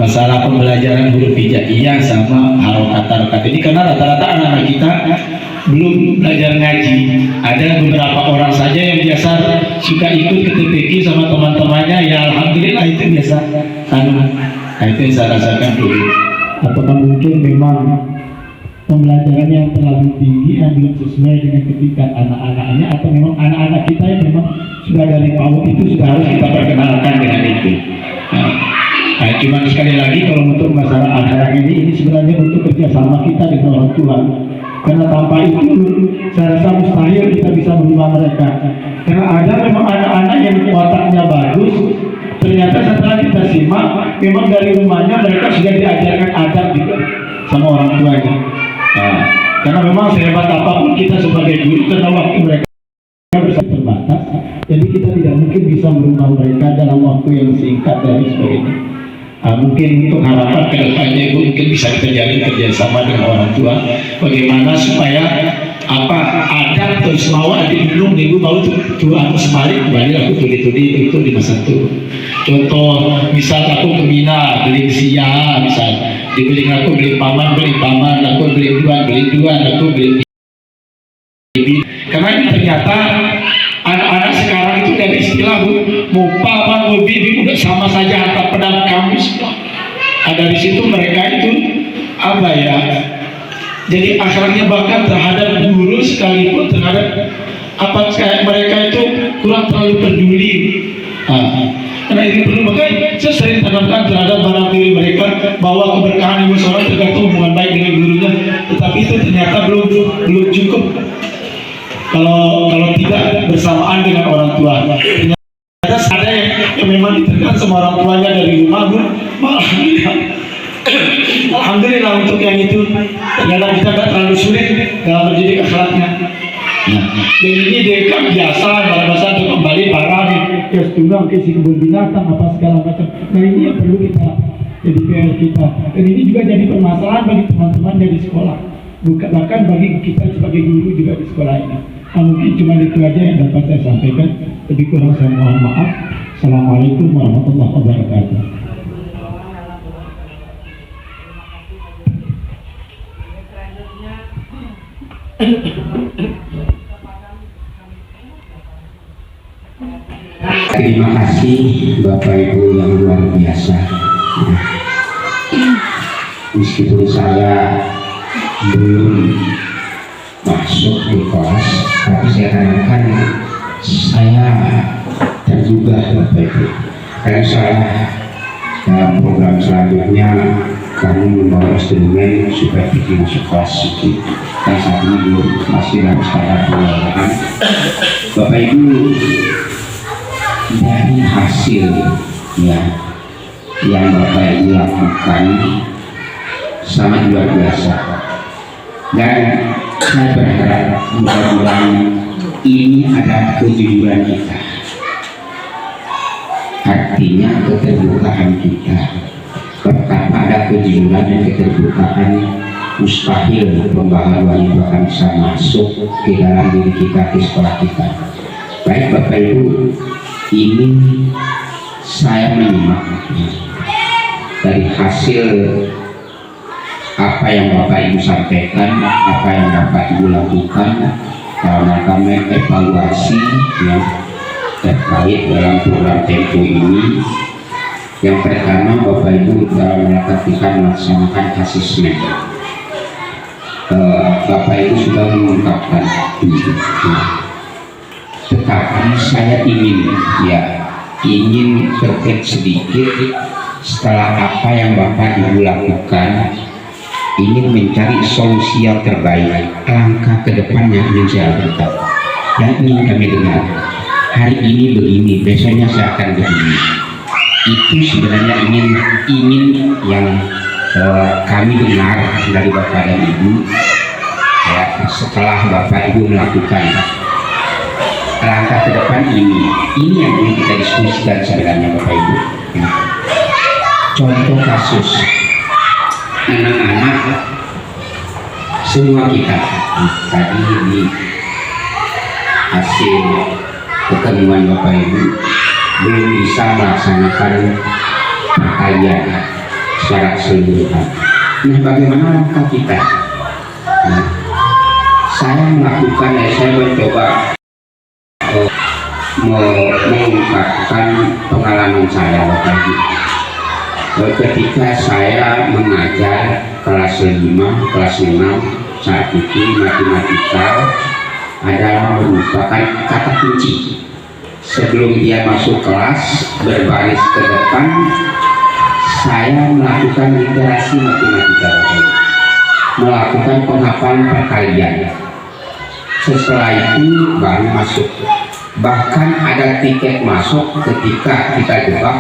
masalah pembelajaran huruf hijaiyah sama harokat-harokat ini, karena rata-rata anak-anak kita belum belajar ngaji. Ada beberapa orang saja yang biasa suka ikut ke TPQ sama teman-temannya, ya alhamdulillah itu biasa. Nah, itu yang saya rasakan dulu. Apakah mungkin memang pembelajaran yang terlalu tinggi yang belum sesuai dengan ketika anak-anaknya, atau memang anak-anak kita yang memang sudah dari PAUD itu sudah harus kita perkenalkan dengan itu. Nah, cuma sekali lagi kalau untuk masalah akhlak ini sebenarnya untuk kerjasama kita dengan orang tua. Karena tanpa itu saya rasa mustahil kita bisa merubah mereka. Karena ada memang anak-anak yang otaknya bagus, ternyata setelah kita simak, memang dari rumahnya mereka sudah diajarkan adab juga sama orang tuanya. Nah, karena memang sehebat apapun kita sebagai guru, karena waktu mereka terbatas, jadi kita tidak mungkin bisa merubah mereka dalam waktu yang singkat dan sebagainya. Mungkin untuk harapan ke depannya Ibu mungkin bisa kita jalin kerjasama dengan orang tua, bagaimana supaya adab terus mau adik belum Ibu mau Tuhan semalik kembali aku tuli-tuli itu di masa itu. Contoh misal aku ke Mina beli sia misal dibeli aku beli paman, aku beli duan, aku beli ini. Karena ini ternyata anak-anak sekarang itu dari istilah mau paman, mau bibi udah sama saja harta pedang kami semua. Dari situ mereka itu apa ya? Jadi akhlaknya bahkan terhadap guru sekalipun terhadap apa kayak mereka itu kurang terlalu peduli. Karena ini perlu, makanya saya sering tanamkan terhadap barang diri mereka bahwa keberkahan ibu seorang tergantung hubungan baik dengan gurunya, tetapi itu ternyata belum cukup kalau tidak bersamaan dengan orang tua. Ternyata ada yang memang ditekan sama orang tuanya dari rumah, alhamdulillah untuk yang itu ternyata kita tidak terlalu sulit dalam mendidik akhlaknya. Dan ini dekat biasa, bahasa untuk kembali barang ya setunggal ke si kebun binatang apa segala macam. Nah ini yang perlu kita jadi PR kita. Dan ini juga jadi permasalahan bagi teman-teman dari sekolah, bahkan bagi kita sebagai guru juga di sekolah ini. Nah, mungkin cuma itu aja yang dapat saya sampaikan. Lebih kurang saya mohon maaf. Assalamualaikum warahmatullahi wabarakatuh. Terima kasih Bapak Ibu yang luar biasa. Meskipun saya belum masuk di kelas, tapi saya tanyakan saya tergugah Bapak Ibu. Karena saya dalam program selanjutnya kami membawa instrumen supaya bikin masuk kelas sedikit. Dan saat ini belum masih dalam standar pengelolaan. Bapak Ibu, dari hasil yang Bapak Ibu lakukan sangat luar biasa, dan saya berharap mudah-mudahan ini adalah kejujuran kita, artinya keterbukaan kita. Betapa ada kejujuran dan keterbukaan, mustahil pembaharuan itu akan bisa masuk ke dalam diri kita, ke sekolah kita. Baik Bapak Ibu, ini saya menyimak dari hasil apa yang Bapak Ibu sampaikan, apa yang Bapak Ibu lakukan dalam rangka mengevaluasi yang terkait dalam program Tempo ini. Yang pertama, Bapak Ibu dalam melaksanakan asesmen, Bapak Ibu sudah mengungkapkan itu. Tetapi saya ingin terkait sedikit setelah apa yang Bapak Ibu lakukan, ingin mencari solusi yang terbaik, langkah ke depannya ingin saya beritahu, yang ingin kami dengar. Hari ini begini, besoknya saya akan begini. Itu sebenarnya ingin yang kami dengar dari Bapak dan Ibu ya, setelah Bapak Ibu melakukan langkah ke depan ini yang ingin kita diskusikan sebenarnya Bapak Ibu. Contoh kasus anak-anak semua kita tadi di hasil pertemuan Bapak Ibu belum bisa melaksanakan perkalian secara keseluruhan. Nah, bagaimana langkah kita? Nah, saya mencoba mengungkapkan pengalaman saya Bapak Ibu. Ketika saya mengajar kelas 5, kelas 6, saat itu matematika adalah merupakan kata kunci. Sebelum dia masuk kelas berbaris ke depan, saya melakukan literasi matematika, melakukan penghafalan perkalian. Setelah itu baru masuk. Bahkan ada tiket masuk ketika kita jebak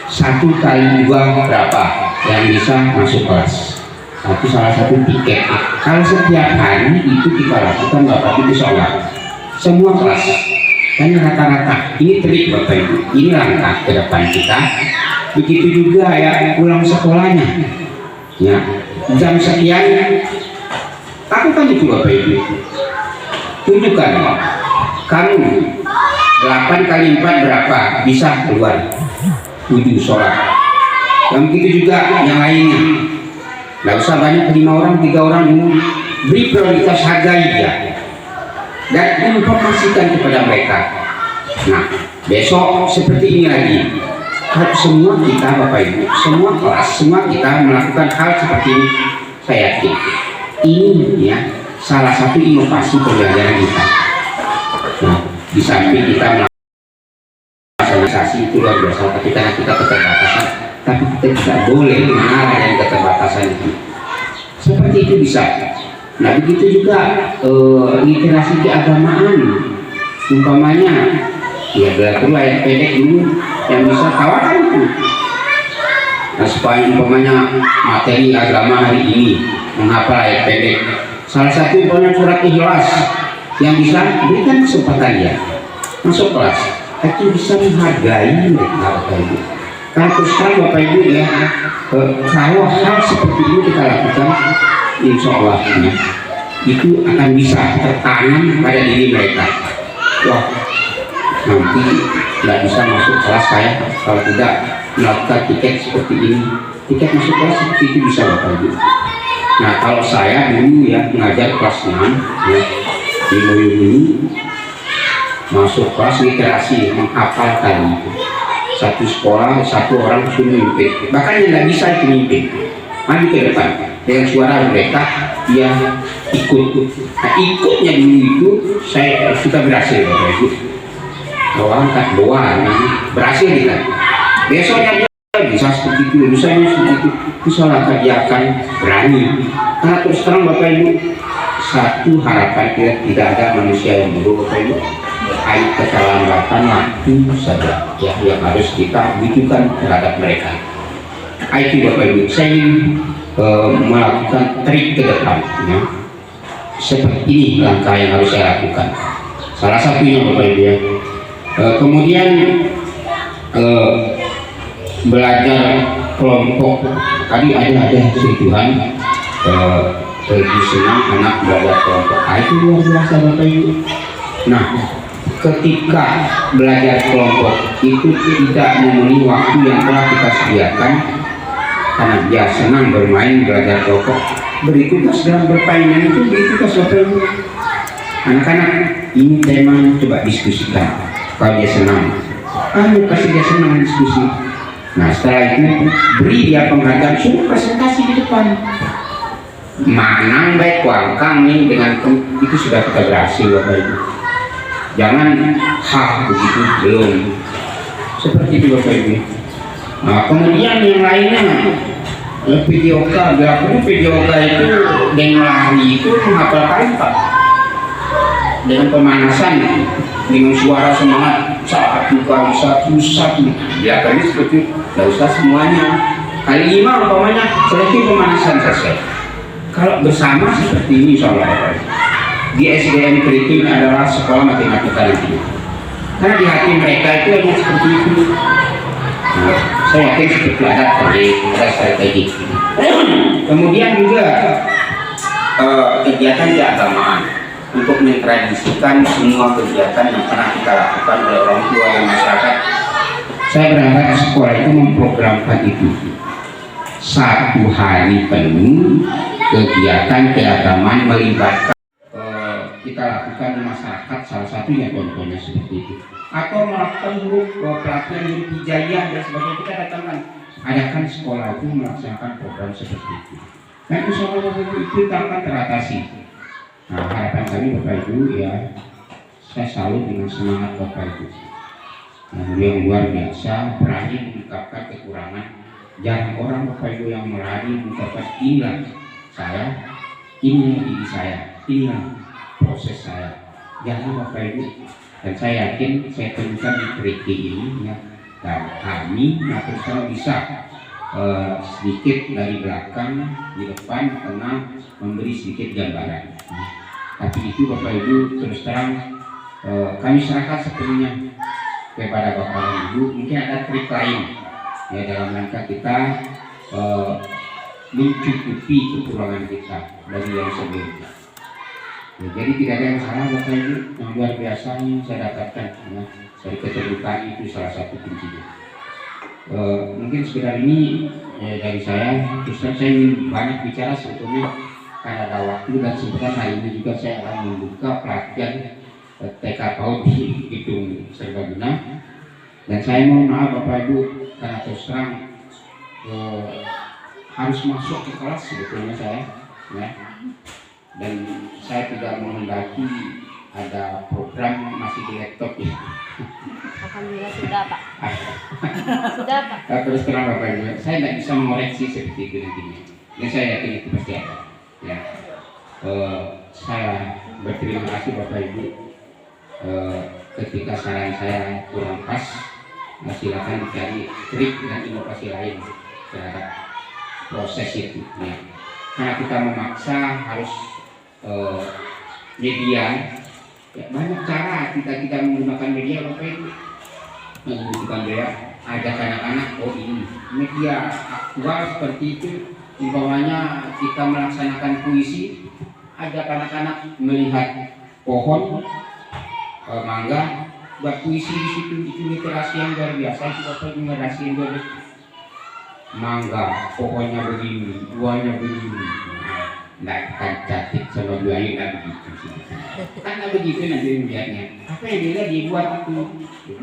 1 kali 2 berapa yang bisa masuk kelas. Itu salah satu tiket. Kalau setiap hari itu kita lakukan Bapak Ibu sholat semua kelas. Kan rata-rata ini trik Bapak Ibu, ini langkah ke depan kita. Begitu juga ya pulang sekolahnya ya, jam sekian lakukan itu Bapak Ibu, tunjukkan kamu 8 kali 4 berapa bisa keluar, 7 sholat. Dan begitu juga yang lainnya. Nggak usah banyak 5 orang, 3 orang, beri prioritas, hargai dia dan informasikan kepada mereka. Nah, besok seperti ini lagi. Harus semua kita, Bapak Ibu, semua kelas, semua kita melakukan hal seperti ini. Saya yakin ini ya salah satu inovasi pembelajaran kita. Nah, di samping kita organisasi itu luar biasa, tapi karena kita keterbatasan, tapi kita tidak boleh mengalah dari keterbatasan itu. Seperti itu bisa. Nah, begitu juga literasi keagamaan, umpamanya ya belajar ayat pendek dulu yang bisa tawarkan itu. Nah, supaya umpamanya materi agama hari ini menghafal ayat pendek, salah satu umpamanya surat Ikhlas yang bisa berikan kesempatan dia masuk kelas, itu bisa menghargai mereka, Bapak Ibu. Karena terus terang Bapak Ibu ya, kalau hal seperti ini kita lakukan, insya Allah ya, itu akan bisa tertanam pada diri mereka. Wah, nanti tidak bisa masuk kelas saya kalau tidak melakukan tiket seperti ini. Tiket masuk kelas seperti itu bisa, Bapak Ibu. Nah, kalau saya dulu ya mengajar kelas 6 ya, di Moyo ini masuk kelas literasi menghafalkan satu sekolah, satu orang suruh memimpin, bahkan yang tidak bisa itu memimpin, maju ke depan dengan suara mereka dia ikut. Nah, ikutnya dulu itu kita berhasil, Bapak Ibu. Orang tak doa berhasil kita. Besoknya dia bisa seperti itu, misalnya seperti itu, misalnya dia akan berani. Karena terus terang Bapak Ibu, satu harapan kita tidak ada manusia yang buruk, Bapak Ibu. Hanya keterlambatan waktu saja ya, yang harus kita butuhkan terhadap mereka. Itu Bapak Ibu, saya ingin melakukan trik ke depan ya. Seperti ini langkah yang harus saya lakukan. Salah satunya Bapak Ibu ya. Kemudian belajar kelompok. Tadi ada sentuhan lebih senang anak belajar kelompok. Itu luar biasa Bapak Ibu. Nah, ketika belajar kelompok itu tidak memenuhi waktu yang telah kita sediakan, karena dia senang bermain belajar kelompok, beri tugas dalam berpainan itu, beri tugas Bapak Ibu. Anak-anak ini tema coba diskusikan. Kalau dia senang, kasih dia senang diskusi. Nah, setelah itu beri dia penghargaan, suruh presentasi di depan. Manang baik wangkang nih dengan itu sudah kita berhasil Bapak Ibu. Jangan begitu belum. Seperti itu Bapak Ibu. Nah, kemudian yang lainnya videoka, berapa videoka itu dengan lari itu menghafalkan Pak. Dengan pemanasan, dengan suara semangat, satu kali satu, biasanya seperti itu, tidak usah semuanya. Kali 5 umpamanya, selesai pemanasan selesai. Kalau bersama seperti ini, insya Allah di SDN Kriting adalah sekolah matematika nanti. Karena di hati mereka itu hanya seperti itu. Nah, saya yakin seperti ada strategi. Kemudian juga kegiatan keagamaan. Untuk mentradisikan semua kegiatan yang pernah kita lakukan oleh orang tua dan masyarakat. Saya berharap sekolah itu memprogramkan itu 1 hari penuh kegiatan keagamaan melibatkan kita lakukan di masyarakat, salah satunya contohnya seperti itu, atau melakukan grup pelatihan yang hijayah dan sebagainya. Kita datangkan, adakan sekolah itu melaksanakan program seperti itu, dan insya Allah itu akan teratasi. Nah, harapan kami Bapak Ibu ya, saya salut dengan semangat Bapak Ibu yang luar biasa, berani mengungkapkan kekurangan. Jarang orang Bapak Ibu yang berani mengungkapkan inilah saya, inilah diri saya, inilah proses saya. Jangan Bapak Ibu, dan saya yakin saya temukan di Kriki ini ya, dan kami terus bisa sedikit dari belakang, di depan, tengah memberi sedikit gambaran. Tapi itu Bapak Ibu terus terang kami serahkan sepenuhnya kepada Bapak dan Ibu. Mungkin ada trik lain ya dalam rangka kita mencukupi kekurangan kita dari yang sebelumnya. Ya, jadi tidak ada yang salah Bapak Ibu, yang luar biasa yang saya dapatkan ya, dari keterbukaan itu salah satu kuncinya. Mungkin sekedar ini dari saya, terus terang saya ingin banyak bicara sebetulnya karena ada waktu, dan sebentar hari ini juga saya akan membuka pelatihan TK PAUD di gedung Serbaguna. Dan saya mohon maaf Bapak Ibu karena terus terang harus masuk ke kelas sebetulnya saya, ya. Dan saya tidak menghendaki ada program masih di laptop ya. Alhamdulillah sudah Pak. Sudah Pak. Terus terang Bapak Ibu, saya tidak bisa mengoreksi seperti itu nantinya. Dan saya yakin itu pasti ada. Ya. Saya berterima kasih Bapak Ibu. Ketika saran saya kurang pas, silakan dicari trik dan inovasi lain terhadap proses itu. Ya. Karena kita memaksa harus media. Ya, banyak cara kita menggunakan media Bapak Ibu. Menggunakan media, ajak anak-anak, oh ini media aktual seperti itu. Umpamanya kita melaksanakan puisi, ajak anak-anak melihat pohon mangga, buat puisi di situ. Itu literasi yang luar biasa. Itu Bapak Ibu, literasi yang luar biasa. Mangga, pohonnya begini, buahnya begini. Nggak akan cantik sama buahnya, nggak begitu. Karena begitu nanti melihatnya. Apa yang dia dibuat itu?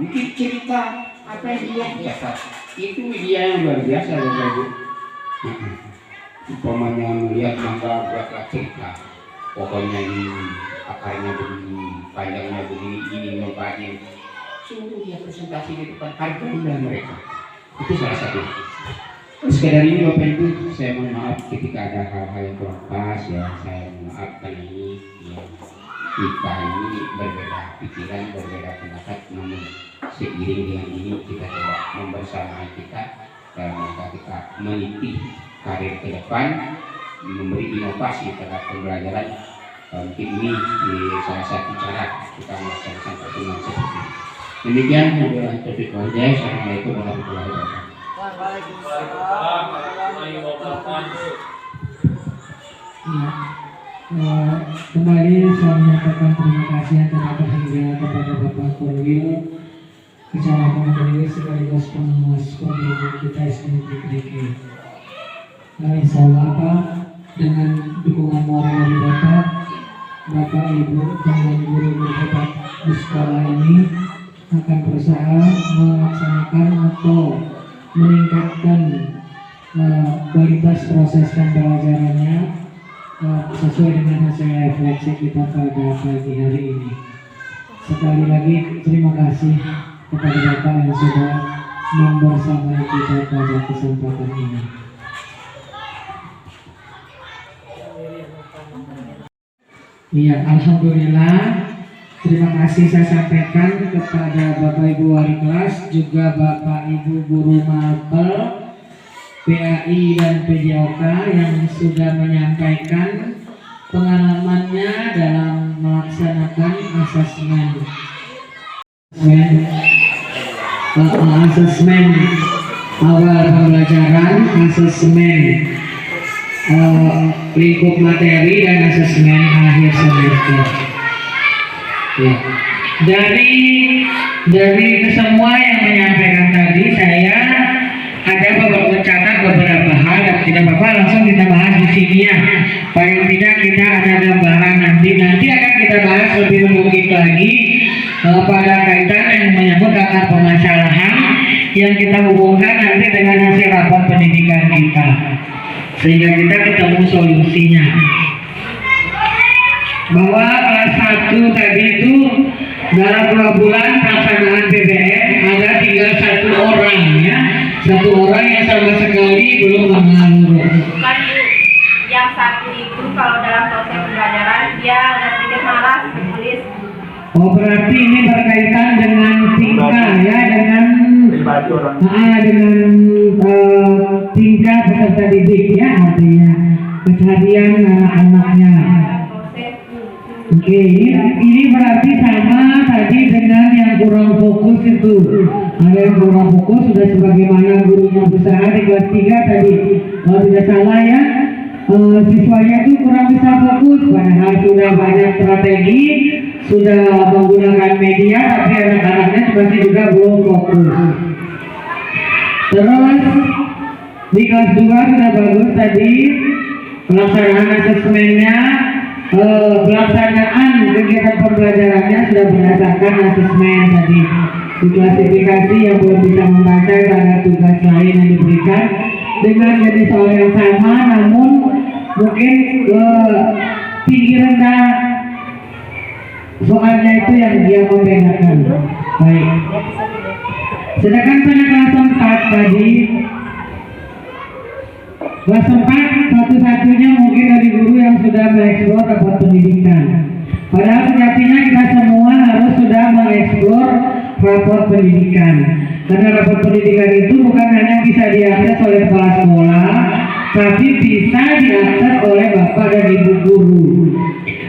Mungkin cerita apa yang dia biasa. Itu media yang luar biasa Bapak Ibu. Umpamanya melihat mangga buatlah cerita. Pohonnya ini, akarnya begini, panjangnya begini, ini membagi. Sungguh dia presentasi di depan harga mereka. Itu salah satu. Sekedar ini Bapak Ibu, saya mohon maaf ketika ada hal-hal yang kurang pas, ya saya mohon maaf karena ini ya, kita ini berbeda pikiran, berbeda pendapat, namun seiring dengan ini kita coba membersamai kita dalam rangka kita meniti karir ke depan, memberi inovasi terhadap pembelajaran. Mungkin ini salah satu cara kita melaksanakan pertemuan seperti ini. Demikian adalah topik wajah. Assalamualaikum warahmatullahi wabarakatuh. Kembali saya menyampaikan terima kasih yang terhadap kepada Bapak Korwil, Kecamatan Korwil sekaligus pengawas Korwil kita SDGDK. Insya Allah Pak, dengan dukungan moral dari Bapak Ibu dan guru-guru hebat di sekolah ini akan berusaha melaksanakan atau meningkatkan kualitas proses pembelajarannya sesuai dengan hasil refleksi kita pada pagi hari ini. Sekali lagi terima kasih kepada Bapak yang sudah membersamai kita pada kesempatan ini. Iya, alhamdulillah. Terima kasih saya sampaikan kepada Bapak Ibu wali kelas, juga Bapak Ibu guru mapel, PAI dan PJOK yang sudah menyampaikan pengalamannya dalam melaksanakan asesmen awal pembelajaran, asesmen lingkup materi dan asesmen akhir semester. Ya. Dari semua yang menyampaikan tadi, saya ada mencatat beberapa hal dan tidak apa-apa langsung kita bahas di sini ya. Paling tidak kita ada gambaran nanti akan kita bahas lebih menukik lagi pada kaitan yang menyangkut akar permasalahan yang kita hubungkan nanti dengan hasil rapor pendidikan kita, sehingga kita ketemu solusinya. Bahwa kelas 1 tadi itu dalam 2 bulan pelaksanaan PBM ada tinggal 1 orang ya, 1 orang yang sama sekali belum mengenal huruf. Bukan Bu, yang satu itu kalau dalam proses pembelajaran dia agak sedikit malas menulis. Oh, berarti ini berkaitan dengan tingkah ya, dengan tingkah peserta didik ya, artinya keseharian anak-anaknya. Oke, ini berarti sama tadi dengan yang kurang fokus itu. Ada yang kurang fokus sudah sebagaimana gurunya berusaha di kelas 3 tadi. Kalau tidak salah ya, siswanya itu kurang bisa fokus, padahal sudah banyak strategi, sudah menggunakan media, tapi anak-anaknya masih juga belum fokus. Terus Di kelas 2 sudah bagus tadi pelaksanaan asesmennya, pelaksanaan kegiatan pembelajarannya sudah berdasarkan asesmen tadi. Diklasifikasi yang belum bisa membaca ada tugas lain yang diberikan dengan jenis soal yang sama, namun mungkin tinggi rendah soalnya itu yang dia membedakan. Baik. Sedangkan pada kelas 4 tadi, kelas 4 satu-satunya mungkin dari guru yang sudah mengeksplor rapor pendidikan. Padahal sejatinya kita semua harus sudah mengeksplor rapor pendidikan. Karena rapor pendidikan itu bukan hanya bisa diakses oleh kepala sekolah, tapi bisa diakses oleh Bapak dan Ibu guru.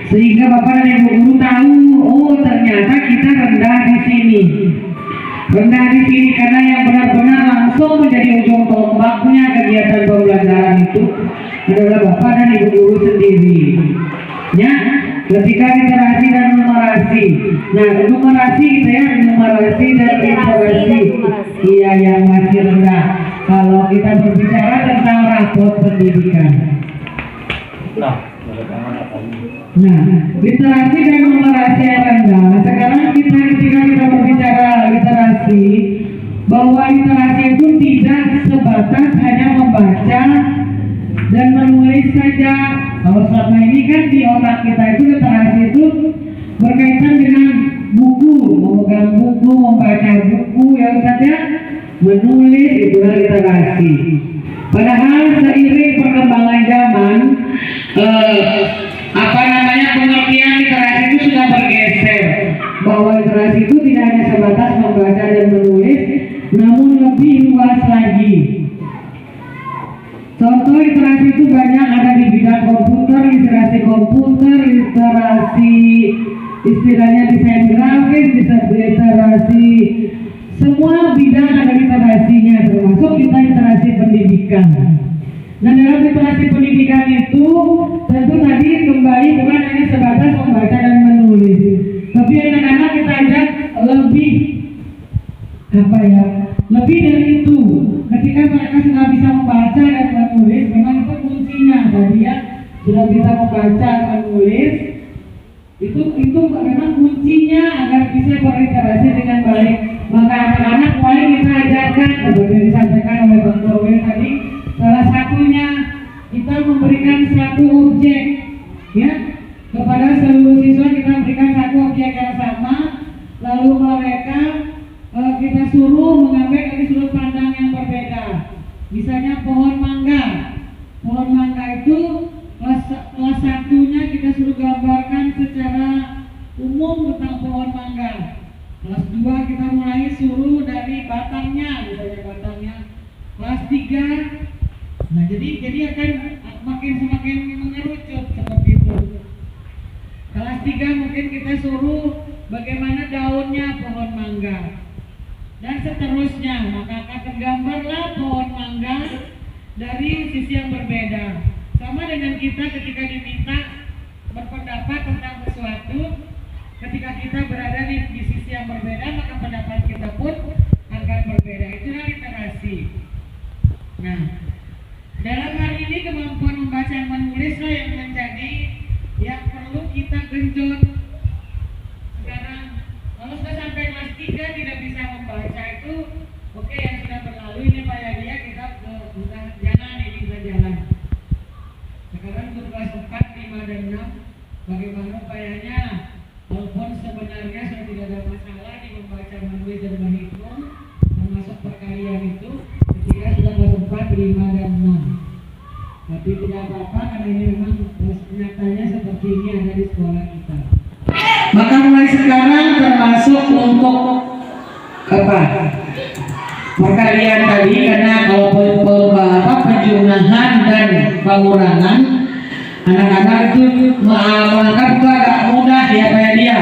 Sehingga Bapak dan Ibu guru tahu, oh ternyata kita rendah di sini. Rendah di sini karena yang benar-benar langsung menjadi ujung tombaknya kegiatan pembelajaran itu adalah Bapak dan Ibu guru sendiri. Ya, ketika literasi dan numerasi. Nah, numerasi gitu ya, numerasi dan literasi. Iya, yang masih rendah. Kalau kita berbicara tentang rapor pendidikan. Nah, literasi dan numerasi yang rendah. Sekarang ketika kita berbicara literasi, bahwa literasi itu tidak sebatas hanya membaca dan menulis saja. Kalau selama ini kan di otak kita itu literasi itu berkaitan dengan buku, memegang buku, membaca buku, yang saja menulis itulah literasi. Padahal seiring perkembangan zaman, pengertian literasi itu sudah bergeser, bahwa literasi itu tidak hanya sebatas membaca dan menulis, namun lebih luas lagi. Contoh literasi itu banyak ada di bidang komputer, literasi istilahnya desain grafis, literasi, semua bidang ada literasinya, termasuk kita literasi pendidikan. Nah, dalam literasi pendidikan itu tentu tadi kembali bukan hanya sebatas membaca dan menulis, tapi anak-anak kita ajak lebih lebih dari itu. Ketika mereka sudah bisa membaca dan menulis, memang itu kuncinya tadi ya, sudah bisa membaca dan menulis, itu memang kuncinya agar bisa berliterasi dengan baik. Maka anak-anak mulai kita ajarkan seperti disampaikan oleh Bang Torwil tadi, salah satunya kita memberikan satu objek ya kepada seluruh siswa, kita berikan satu objek yang sama, lalu mereka kita suruh mengambil dari sudut pandang yang berbeda. Misalnya pohon mangga. Pohon mangga itu kelas satunya kita suruh gambarkan secara umum tentang pohon mangga. Kelas 2 kita mulai suruh dari batangnya, misalnya batangnya. Kelas 3, nah jadi akan semakin mengerucut seperti itu. Kelas 3 mungkin kita suruh bagaimana daunnya pohon mangga. Dan seterusnya, maka akan tergambarlah pohon mangga dari sisi yang berbeda. Sama dengan kita ketika diminta berpendapat tentang sesuatu, ketika kita berada di sisi yang berbeda, maka pendapat kita pun akan berbeda. Itulah literasi. Nah, dalam hal ini kemampuan membaca dan menulislah yang menjadi yang perlu kita genjot. Sekarang kalau sudah sampai kelas 3 tidak bisa membaca itu, oke, yang sudah berlalu ini Pak Yadia, kita sudah jalan, ini sudah jalan. Sekarang untuk kelas 4, 5, dan 6, bagaimana upayanya? Walaupun sebenarnya sudah tidak ada masalah di membaca, menulis, dan menghitung, termasuk perkalian itu, ketika sudah kelas 4, 5, dan 6. Tapi tidak apa-apa karena ini memang nyatanya seperti ini ada di sekolah kita. Maka mulai sekarang termasuk untuk perkalian tadi, karena kalau penjumlahan dan pengurangan anak-anak itu menganggap itu agak mudah ya Pak Yadi ya.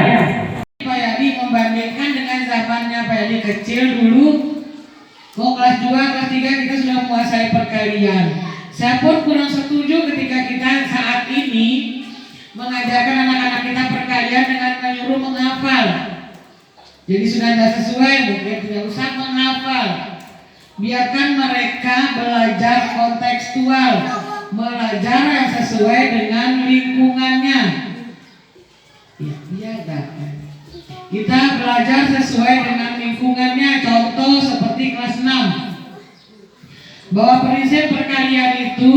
Pak Yadi membandingkan dengan zamannya Pak Yadi kecil dulu, kelas 2, kelas 3 kita sudah menguasai perkalian. Saya pun kurang setuju ketika kita saat ini mengajarkan anak-anak kita perkalian dengan menyuruh menghafal. Jadi sudah tidak sesuai, mungkin tidak usah menghafal. Biarkan mereka belajar kontekstual, belajar yang sesuai dengan lingkungannya. Ya, biarkan. Kita belajar sesuai dengan lingkungannya. Contoh seperti kelas 6. Bahwa prinsip perkalian itu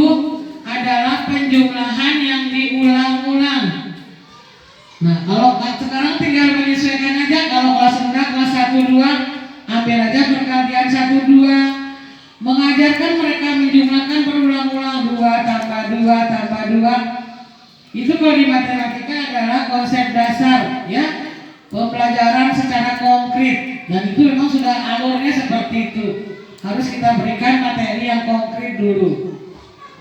adalah penjumlahan yang diulang-ulang. Nah, kalau sekarang tinggal menyesuaikan aja. Kalau kelas rendah, kelas 1-2, ambil aja perkalian 1-2. Mengajarkan mereka menjumlahkan berulang-ulang 2 tambah 2 tambah 2. Itu kalau di matematika adalah konsep dasar, ya, pembelajaran secara konkret. Dan itu memang sudah alurnya seperti itu. Harus kita berikan materi yang konkret dulu.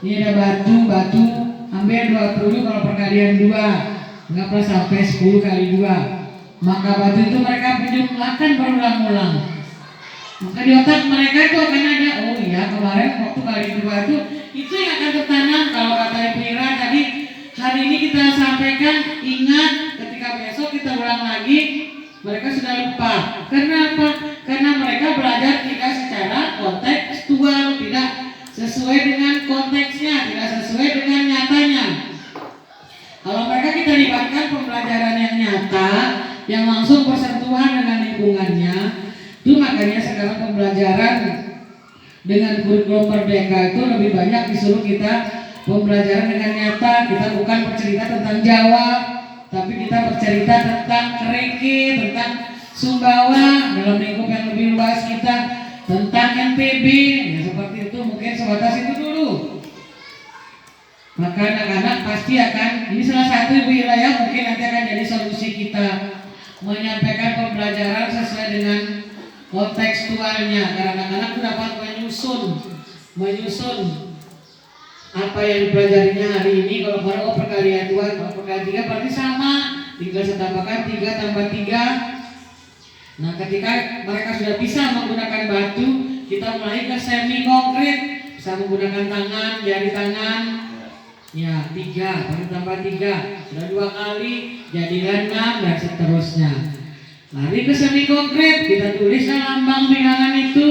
Ini ada batu, ambil 20 kalau perkalian 2. Anggaplah sampai 10 kali 2. Maka batu itu mereka menjumlahkan berulang-ulang. Maka di otak mereka itu akan ada, oh iya kemarin waktu kali 2 itu yang akan tertanam. Kalau kata Ibu Ira tadi, hari ini kita sampaikan, ingat ketika besok kita ulang lagi, mereka sudah lupa. Karena apa? Karena mereka belajar tidak secara kontekstual, tidak sesuai dengan konteksnya, tidak sesuai dengan nyatanya. Kalau mereka kita libatkan pembelajaran yang nyata, yang langsung bersentuhan dengan lingkungannya, itu makanya sekarang pembelajaran dengan kurikulum Merdeka itu lebih banyak disuruh kita pembelajaran dengan nyata. Kita bukan bercerita tentang Jawa, tapi kita bercerita tentang Kereke, tentang Sumbawa dalam lingkup yang lebih luas kita, tentang NTB, ya seperti itu. Mungkin sebatas itu dulu. Maka anak-anak pasti akan, ini salah satu Ibu Ira ya, mungkin nanti akan jadi solusi kita menyampaikan pembelajaran sesuai dengan kontekstualnya, karena anak-anak dapat menyusun apa yang dipelajarinya hari ini. Kalau baru perkalian 2, kalau perkalian 3 berarti sama, tinggal saya tambahkan 3 tambah 3. Nah, ketika mereka sudah bisa menggunakan batu, kita mulai ke semi konkret, bisa menggunakan tangan, jari tangan. Ya, 3, baru tambah 3, sudah 2 kali, jadilah 6 dan seterusnya. Lari ke semi konkret, kita tuliskan lambang bilangan itu,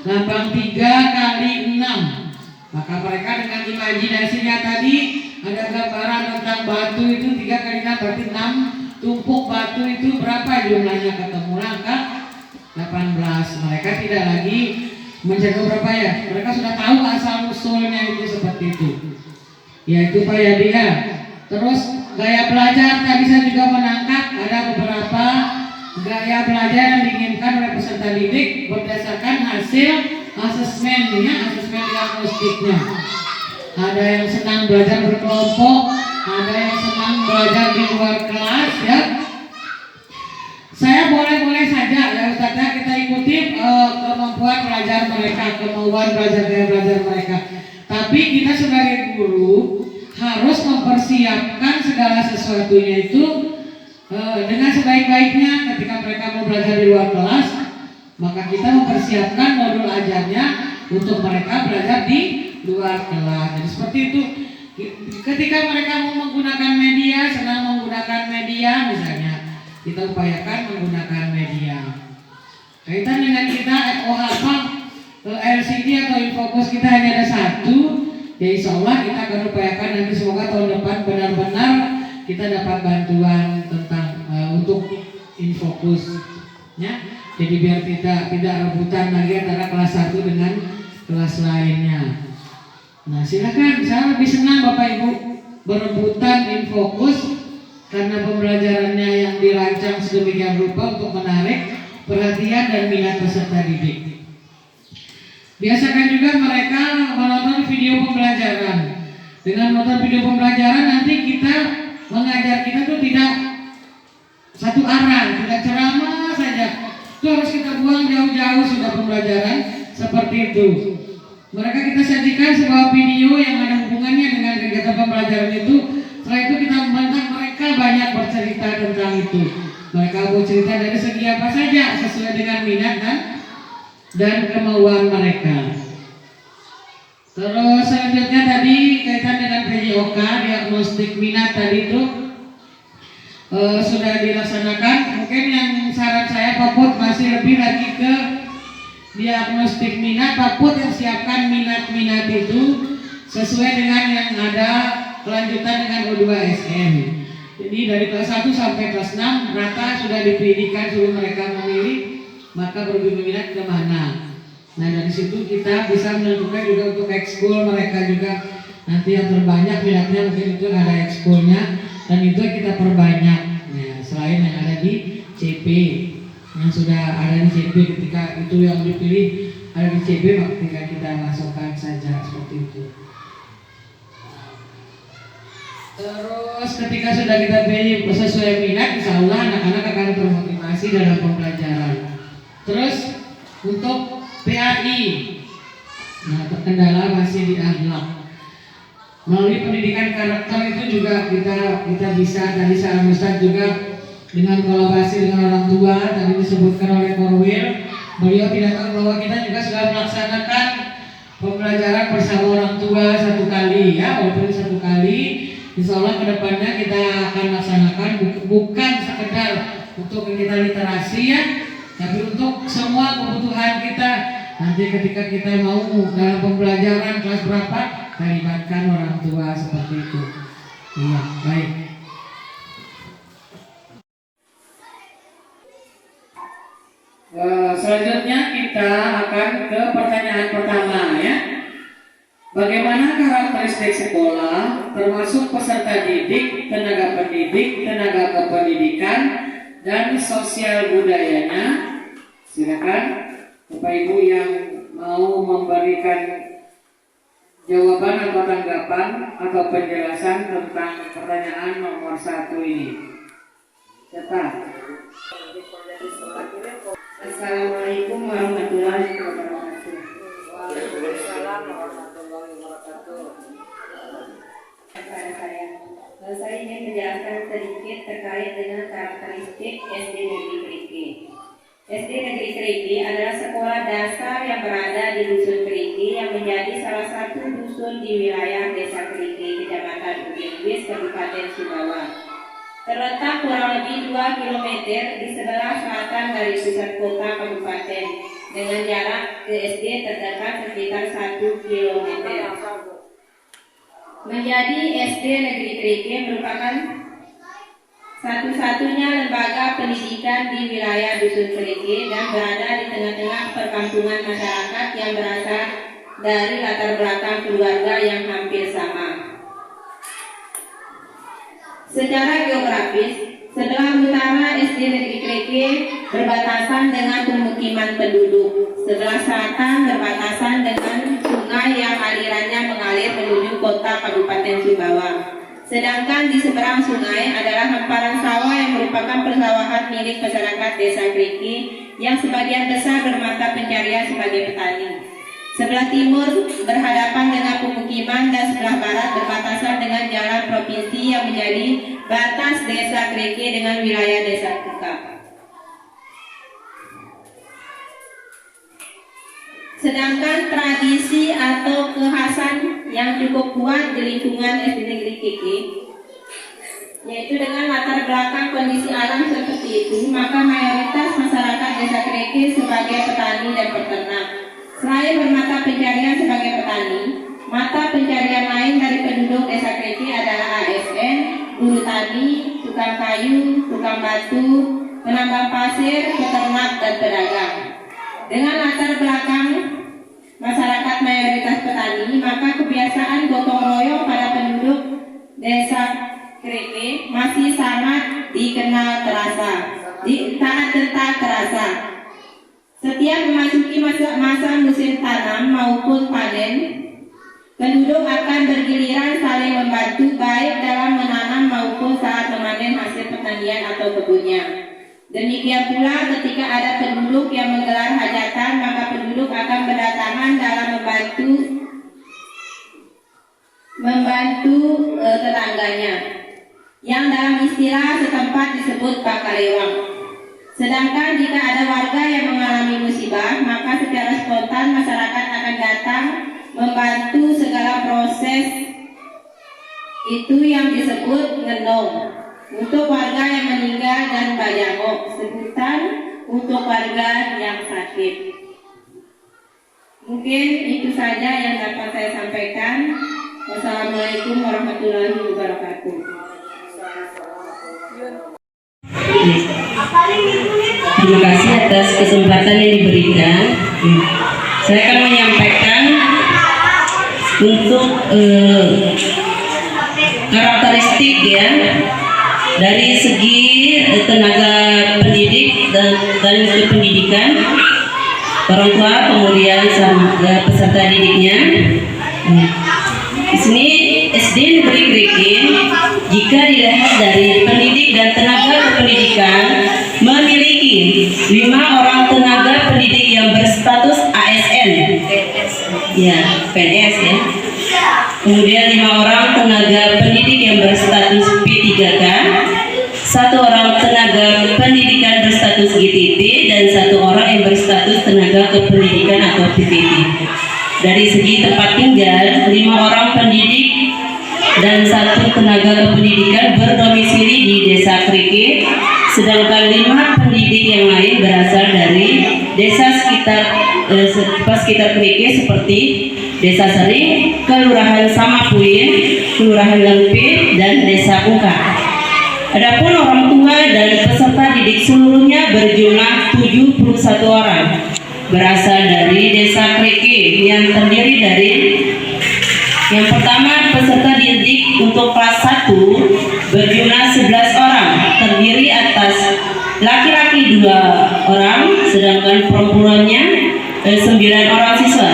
lambang 3 kali 6. Maka mereka dengan imajinasinya tadi, ada gambaran tentang batu itu 3 kali 6 berarti 6 tumpuk batu itu berapa jumlahnya, ketemu angka 18. Mereka tidak lagi menjaga berapa ya, mereka sudah tahu asal usulnya itu seperti itu. Ya itu Pak Yadi ya. Terus gaya belajar tadi saya juga menangkap ada beberapa gaya belajar yang diinginkan oleh peserta didik berdasarkan hasil asesmen diagnostiknya. Ada yang senang belajar berkelompok, ada yang senang belajar di luar kelas ya. Saya boleh saja ya Ustazah kita ikuti kemampuan belajar mereka, kemauan belajar mereka. Tapi kita sebagai guru harus mempersiapkan segala sesuatunya itu dengan sebaik-baiknya. Ketika mereka mau belajar di luar kelas, maka kita mempersiapkan modul ajarnya untuk mereka belajar di luar kelas. Jadi seperti itu. Ketika mereka mau menggunakan media, senang menggunakan media misalnya, kita upayakan menggunakan media. Kaitan dengan kita LCD atau infokus kita hanya ada 1, ya insya Allah kita akan upayakan nanti semoga tahun depan benar-benar kita dapat bantuan tentang untuk infokusnya. Jadi biar tidak rebutan lagi antara kelas 1 dengan kelas lainnya. Nah silakan, saya lebih senang Bapak Ibu berebutan infokus karena pembelajarannya yang dirancang sedemikian rupa untuk menarik perhatian dan minat peserta didik. Biasakan juga mereka menonton video pembelajaran. Dengan menonton video pembelajaran nanti kita mengajar kita tuh tidak satu arah, tidak ceramah saja. Itu harus kita buang jauh-jauh sudah pembelajaran seperti itu. Mereka kita sajikan sebuah video yang ada hubungannya dengan kegiatan pembelajaran itu. Setelah itu kita membantah mereka banyak bercerita tentang itu. Mereka mau cerita dari segi apa saja sesuai dengan minat dan kemauan mereka. Terus selanjutnya tadi kaitan dengan PJOK, diagnostik minat tadi itu sudah dilaksanakan. Mungkin yang saran saya Popot masih lebih lagi ke diagnostik minat, Pak Put yang siapkan minat-minat itu sesuai dengan yang ada kelanjutan dengan U2SM. Jadi dari kelas 1 sampai kelas 6 rata sudah dipendidikan suruh mereka memilih maka berlebih minat ke mana. Nah dari situ kita bisa menentukan juga untuk ekskul mereka juga nanti yang terbanyak minatnya mungkin itu ada ekskulnya dan itu kita perbanyak. Nah selain yang ada di CP yang sudah ada di CP ketika itu yang dipilih ada di CP maka ketika kita masukkan saja seperti itu. Terus ketika sudah kita pilih sesuai minat, insya Allah anak-anak akan termotivasi dalam pembelajaran. Terus untuk PAI, nah terkendala masih di akhlak. Melalui pendidikan karakter itu juga kita bisa dari saran Ustaz juga dengan kolaborasi dengan orang tua tadi disebutkan oleh Korwil. Beliau tidak tahu bahwa kita juga sudah melaksanakan pembelajaran bersama orang tua satu kali ya, walaupun satu kali. Insya Allah kedepannya kita akan laksanakan bukan sekedar untuk kita literasi ya, tapi untuk semua kebutuhan kita. Nanti ketika kita mau dalam pembelajaran kelas berapa, kita libatkan orang tua seperti itu. Iya, baik. Selanjutnya kita akan ke pertanyaan pertama ya. Bagaimana karakteristik sekolah, termasuk peserta didik, tenaga pendidik, tenaga kependidikan, dan sosial budayanya? Silakan Bapak Ibu yang mau memberikan jawaban atau tanggapan atau penjelasan tentang pertanyaan nomor 1 ini. Siapa? Assalamualaikum warahmatullahi wabarakatuh. Waalaikumsalam warahmatullahi wabarakatuh. Saya ingin menjelaskan sedikit terkait dengan karakteristik SD Negeri Keriki. SD Negeri Keriki adalah sekolah dasar yang berada di Dusun Keriki yang menjadi salah satu dusun di wilayah Desa Keriki, Kecamatan Ubin-Wis, Kabupaten Sumbawa. Terletak kurang lebih 2 km di sebelah selatan dari pusat kota kabupaten dengan jarak ke SD terdekat sekitar 1 km. Menjadi SD Negeri Keriki merupakan satu-satunya lembaga pendidikan di wilayah Dusun Keriki dan berada di tengah-tengah perkampungan masyarakat yang berasal dari latar belakang keluarga yang hampir sama. Secara geografis, sebelah utara SD Negeri Keriki berbatasan dengan pemukiman penduduk. Sebelah selatan berbatasan dengan sungai yang alirannya mengalir menuju kota Kabupaten Sumbawa. Sedangkan di seberang sungai adalah hamparan sawah yang merupakan persawahan milik masyarakat Desa Keriki yang sebagian besar bermata pencarian sebagai petani. Sebelah timur berhadapan dengan pemukiman dan sebelah barat berbatasan dengan jalan provinsi yang menjadi batas Desa Keriki dengan wilayah Desa Kekap. Sedangkan tradisi atau kekhasan yang cukup kuat di lingkungan SD Negeri Keriki, yaitu dengan latar belakang kondisi alam seperti itu, maka mayoritas masyarakat Desa Keriki sebagai petani dan peternak. Selain bermata pencarian sebagai petani, mata pencarian lain dari penduduk Desa Keriki adalah ASN, buruh tani, tukang kayu, tukang batu, penambang pasir, peternak, dan pedagang. Dengan latar belakang masyarakat mayoritas petani, maka kebiasaan gotong royong pada penduduk Desa Keriki masih sangat dikenal terasa. Setiap memasuki masa musim tanam maupun panen, penduduk akan bergiliran saling membantu baik dalam menanam maupun saat memanen hasil pertanian atau kebunnya. Demikian pula ketika ada penduduk yang menggelar hajatan, maka penduduk akan berdatangan dalam membantu tetangganya, yang dalam istilah setempat disebut pakarewang. Sedangkan jika ada warga yang mengalami musibah, maka secara spontan masyarakat akan datang membantu segala proses itu yang disebut ngenong. Untuk warga yang meninggal dan bayangok, sebutan untuk warga yang sakit. Mungkin itu saja yang dapat saya sampaikan. Wassalamualaikum warahmatullahi wabarakatuh. Terima kasih atas kesempatan yang diberikan. Saya akan menyampaikan untuk karakteristik ya dari segi tenaga pendidik dan kependidikan, orang tua, kemudian peserta didiknya. Di sini SD Negeri Krikin, jika dilihat dari pendidik dan tenaga kependidikan, memiliki 5 orang tenaga pendidik yang berstatus ASN, ya PNS ya. Kemudian 5 orang tenaga pendidik yang berstatus P3K, 1 orang tenaga pendidikan berstatus GTT, dan 1 orang yang berstatus tenaga kependidikan atau PPT. Dari segi tempat tinggal, 5 orang pendidik dan 1 tenaga kependidikan berdomisili di Desa Krike, sedangkan 5 pendidik yang lain berasal dari desa sekitar Krike seperti Desa Sering, Kelurahan Samapuin, Kelurahan Lempe, dan Desa Uka. Adapun orang tua dan peserta didik seluruhnya berjumlah 71 orang, berasal dari Desa Krike yang terdiri dari yang pertama peserta didik untuk kelas 1 berjumlah 11 orang, terdiri atas laki-laki 2 orang, sedangkan perempuannya 9 orang siswa.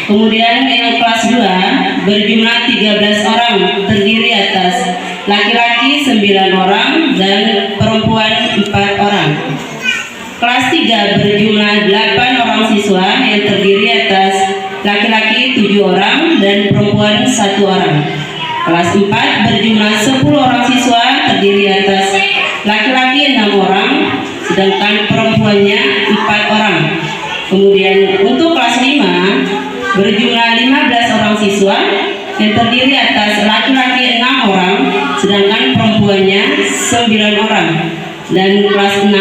Kemudian yang kelas 2 berjumlah 13 orang, terdiri atas laki-laki 9 orang dan perempuan 4 orang. Kelas 3 berjumlah 8 orang siswa yang terdiri atas laki-laki 7 orang dan perempuan 1 orang. Kelas 4 berjumlah 10 orang siswa terdiri atas laki-laki 6 orang sedangkan perempuannya 4 orang. Kemudian untuk kelas 5 berjumlah 15 orang siswa yang terdiri atas laki-laki 6 orang sedangkan perempuannya 9 orang. Dan kelas 6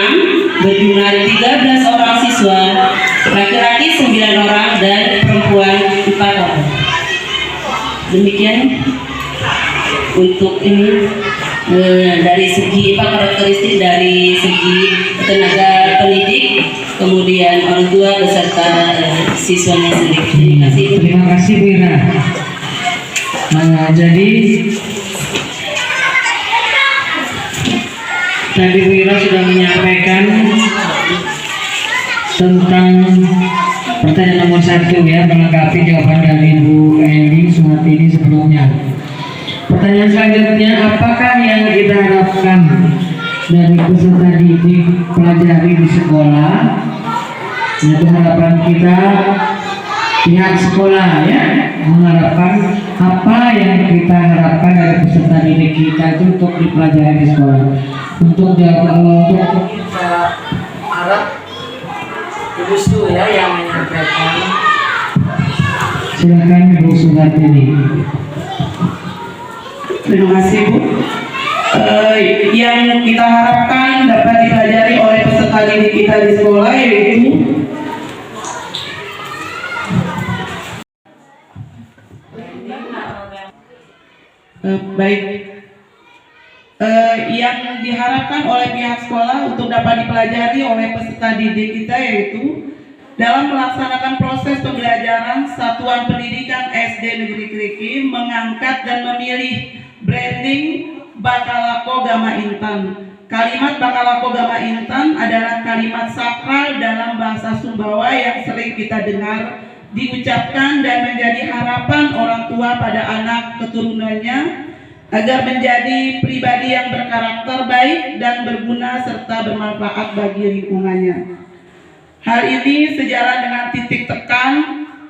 berjumlah 13 orang siswa, laki-laki 9 orang dan perempuan 4 orang. Demikian untuk ini dari segi karakteristik dari segi tenaga pendidik, kemudian orang tua beserta siswanya sendiri. Terima kasih. Terima kasih Bu Ira. Nah, jadi tadi Bu Ira sudah menyampaikan tentang pertanyaan nomor 1 ya, melengkapi jawaban dari Bu Eli Sumartini sebelumnya. Pertanyaan selanjutnya, apakah yang kita harapkan dari peserta didik pelajari di sekolah? Yaitu harapan kita pihak sekolah ya, mengharapkan apa yang kita harapkan dari peserta didik kita itu untuk dipelajari di sekolah. Untuk kita harap Ibu Su ya yang menyampaikan. Silakan Ibu Suhartini. Terima kasih Bu. Yang kita harapkan dapat dipelajari oleh peserta didik kita di sekolah yaitu yang diharapkan oleh pihak sekolah untuk dapat dipelajari oleh peserta didik kita yaitu dalam melaksanakan proses pembelajaran Satuan Pendidikan SD Negeri Kriki mengangkat dan memilih branding Bakalako Gama Intan. Kalimat Bakalako Gama Intan adalah kalimat sakral dalam bahasa Sumbawa yang sering kita dengar diucapkan dan menjadi harapan orang tua pada anak keturunannya agar menjadi pribadi yang berkarakter baik dan berguna serta bermanfaat bagi lingkungannya. Hal ini sejalan dengan titik tekan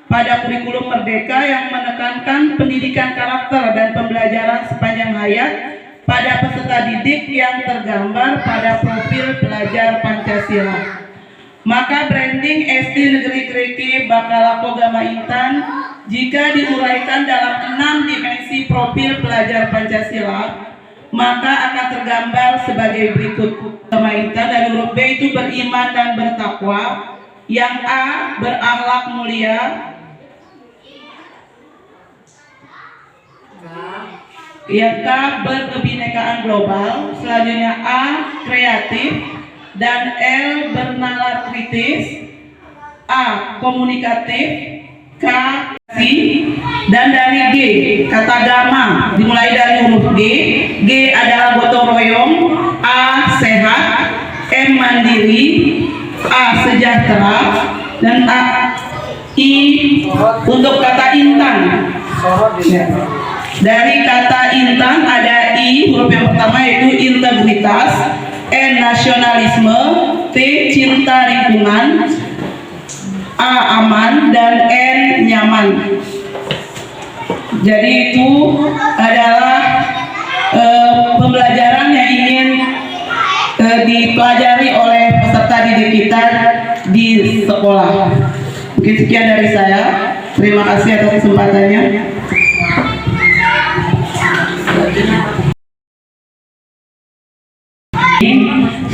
pada kurikulum Merdeka yang menekankan pendidikan karakter dan pembelajaran sepanjang hayat pada peserta didik yang tergambar pada profil pelajar Pancasila. Maka branding SD Negeri Kriki Bakalako Gama Intan jika diuraikan dalam 6 dimensi profil pelajar Pancasila, maka akan tergambar sebagai berikut. Gama Intan dari huruf B itu beriman dan bertakwa, yang A berakhlak mulia, Yang K, berkebinekaan global. Selanjutnya A, kreatif. Dan L, bernalar kritis. A, komunikatif. K, dan dari G, kata gama dimulai dari huruf G. G adalah gotong royong. A, sehat. M, mandiri. A, sejahtera. Dan A, I, untuk kata intan. Ya. Dari kata intan ada I, huruf yang pertama yaitu integritas. N, nasionalisme. T, cinta lingkungan. A, aman. Dan N, nyaman. Jadi itu adalah pembelajaran yang ingin dipelajari oleh peserta didik kita di sekolah. Mungkin sekian dari saya. Terima kasih atas kesempatannya.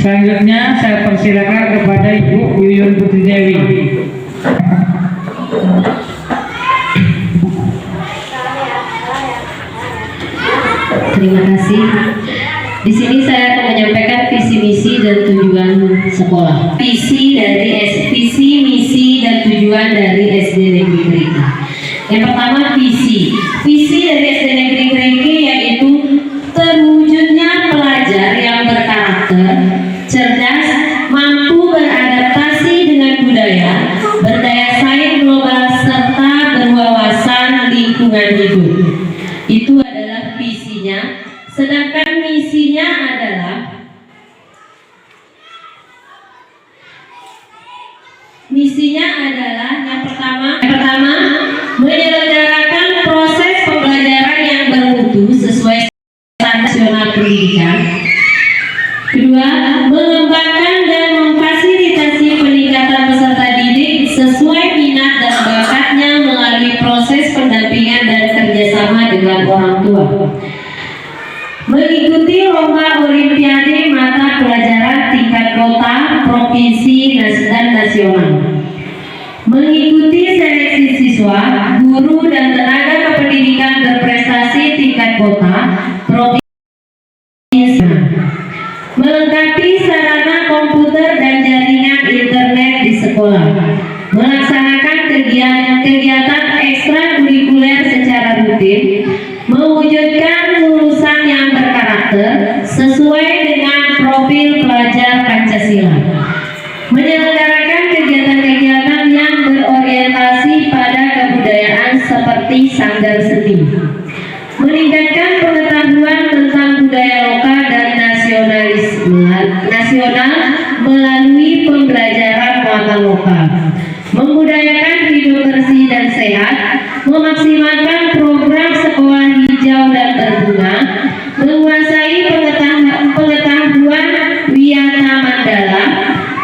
Selanjutnya saya persilakan kepada Ibu Yuyun Putri Dewi. Terima kasih. Di sini saya akan menyampaikan visi misi dan tujuan sekolah. Visi misi dan tujuan dari SD Negeri Keriki. Yang pertama visi dari SD Negeri Keriki yaitu terwujudnya pelajar yang berkarakter, cerdas, mampu beradaptasi dengan budaya, berdaya saing global serta berwawasan lingkungan hidup. Itu adalah visinya. Sedangkan misinya adalah yang pertama menyelenggarakan proses pembelajaran yang bermutu sesuai standar nasional pendidikan. Kedua, mengembangkan dan memfasilitasi peningkatan peserta didik sesuai minat dan bakatnya melalui proses pendampingan dan kerjasama dengan orang tua. Mengikuti lomba olimpiade mata pelajaran tingkat kota, provinsi, dan nasional. Mengikuti seleksi siswa, guru, dan tenaga kependidikan berprestasi tingkat kota, provinsi. Melengkapi sarana komputer dan jaringan internet di sekolah. Melaksanakan kegiatan ekstrakurikuler secara rutin. Mewujudkan lulusan yang berkarakter sesuai dengan profil pelajar Pancasila. Menyelenggarakan kegiatan-kegiatan yang berorientasi pada kebudayaan seperti sanggar seni. Meningkatkan pengetahuan tentang budaya lokal dan nasional melalui pembelajaran muatan lokal. Membudayakan hidup bersih dan sehat. Memaksimalkan program sekolah hijau dan berbunga. Menguasai pengetahuan Wiyata Mandala.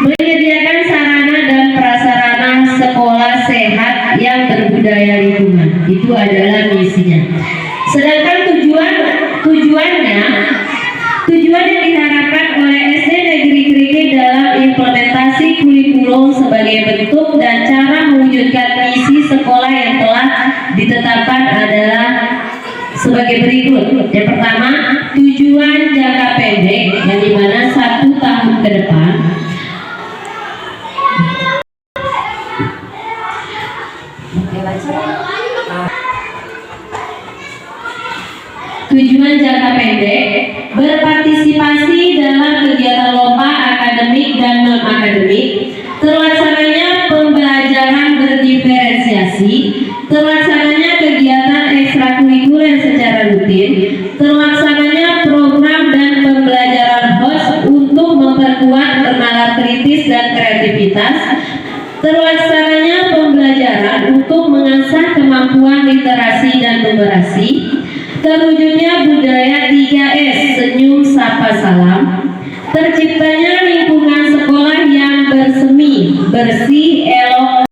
Menyediakan sarana dan prasarana sekolah sehat yang berbudaya lingkungan. Itu adalah misinya. Sedangkan tujuan yang diharapkan oleh SD Negeri Keriki dalam implementasi kurikulum sebagai bentuk dan cara mewujudkan misi sekolah yang telah ditetapkan adalah sebagai berikut. Yang pertama, tujuan jangka pendek yang dimana 1 tahun ke depan. Tujuan jangka pendek berpartisipasi dalam kegiatan lomba akademik dan non-akademik, terlaksananya pembelajaran berdiferensiasi, terlaksananya kegiatan ekstrakurikuler secara rutin, terlaksananya program dan pembelajaran host untuk memperkuat bernalar kritis dan kreativitas, terlaksananya pembelajaran untuk mengasah kemampuan literasi dan numerasi, terwujudnya budaya 3S senyum sapa salam, terciptanya lingkungan sekolah yang bersemi, bersih, elok,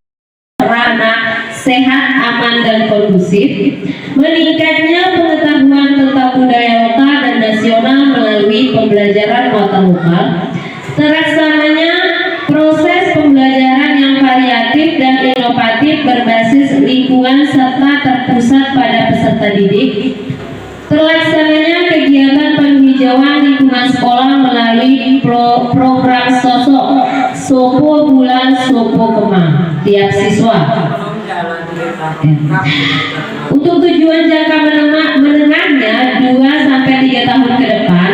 ramah, sehat, aman, dan kondusif, meningkatnya pengetahuan tentang budaya lokal dan nasional melalui pembelajaran muatan lokal, terlaksananya proses pembelajaran yang variatif dan inovatif berbasis lingkungan serta terpusat pada peserta didik, Terlaksananya kegiatan penghijauan lingkungan sekolah melalui program sosok Sopo Bulan Sopo Kemang tiap siswa. Untuk tujuan jangka menengahnya 2-3 tahun ke depan,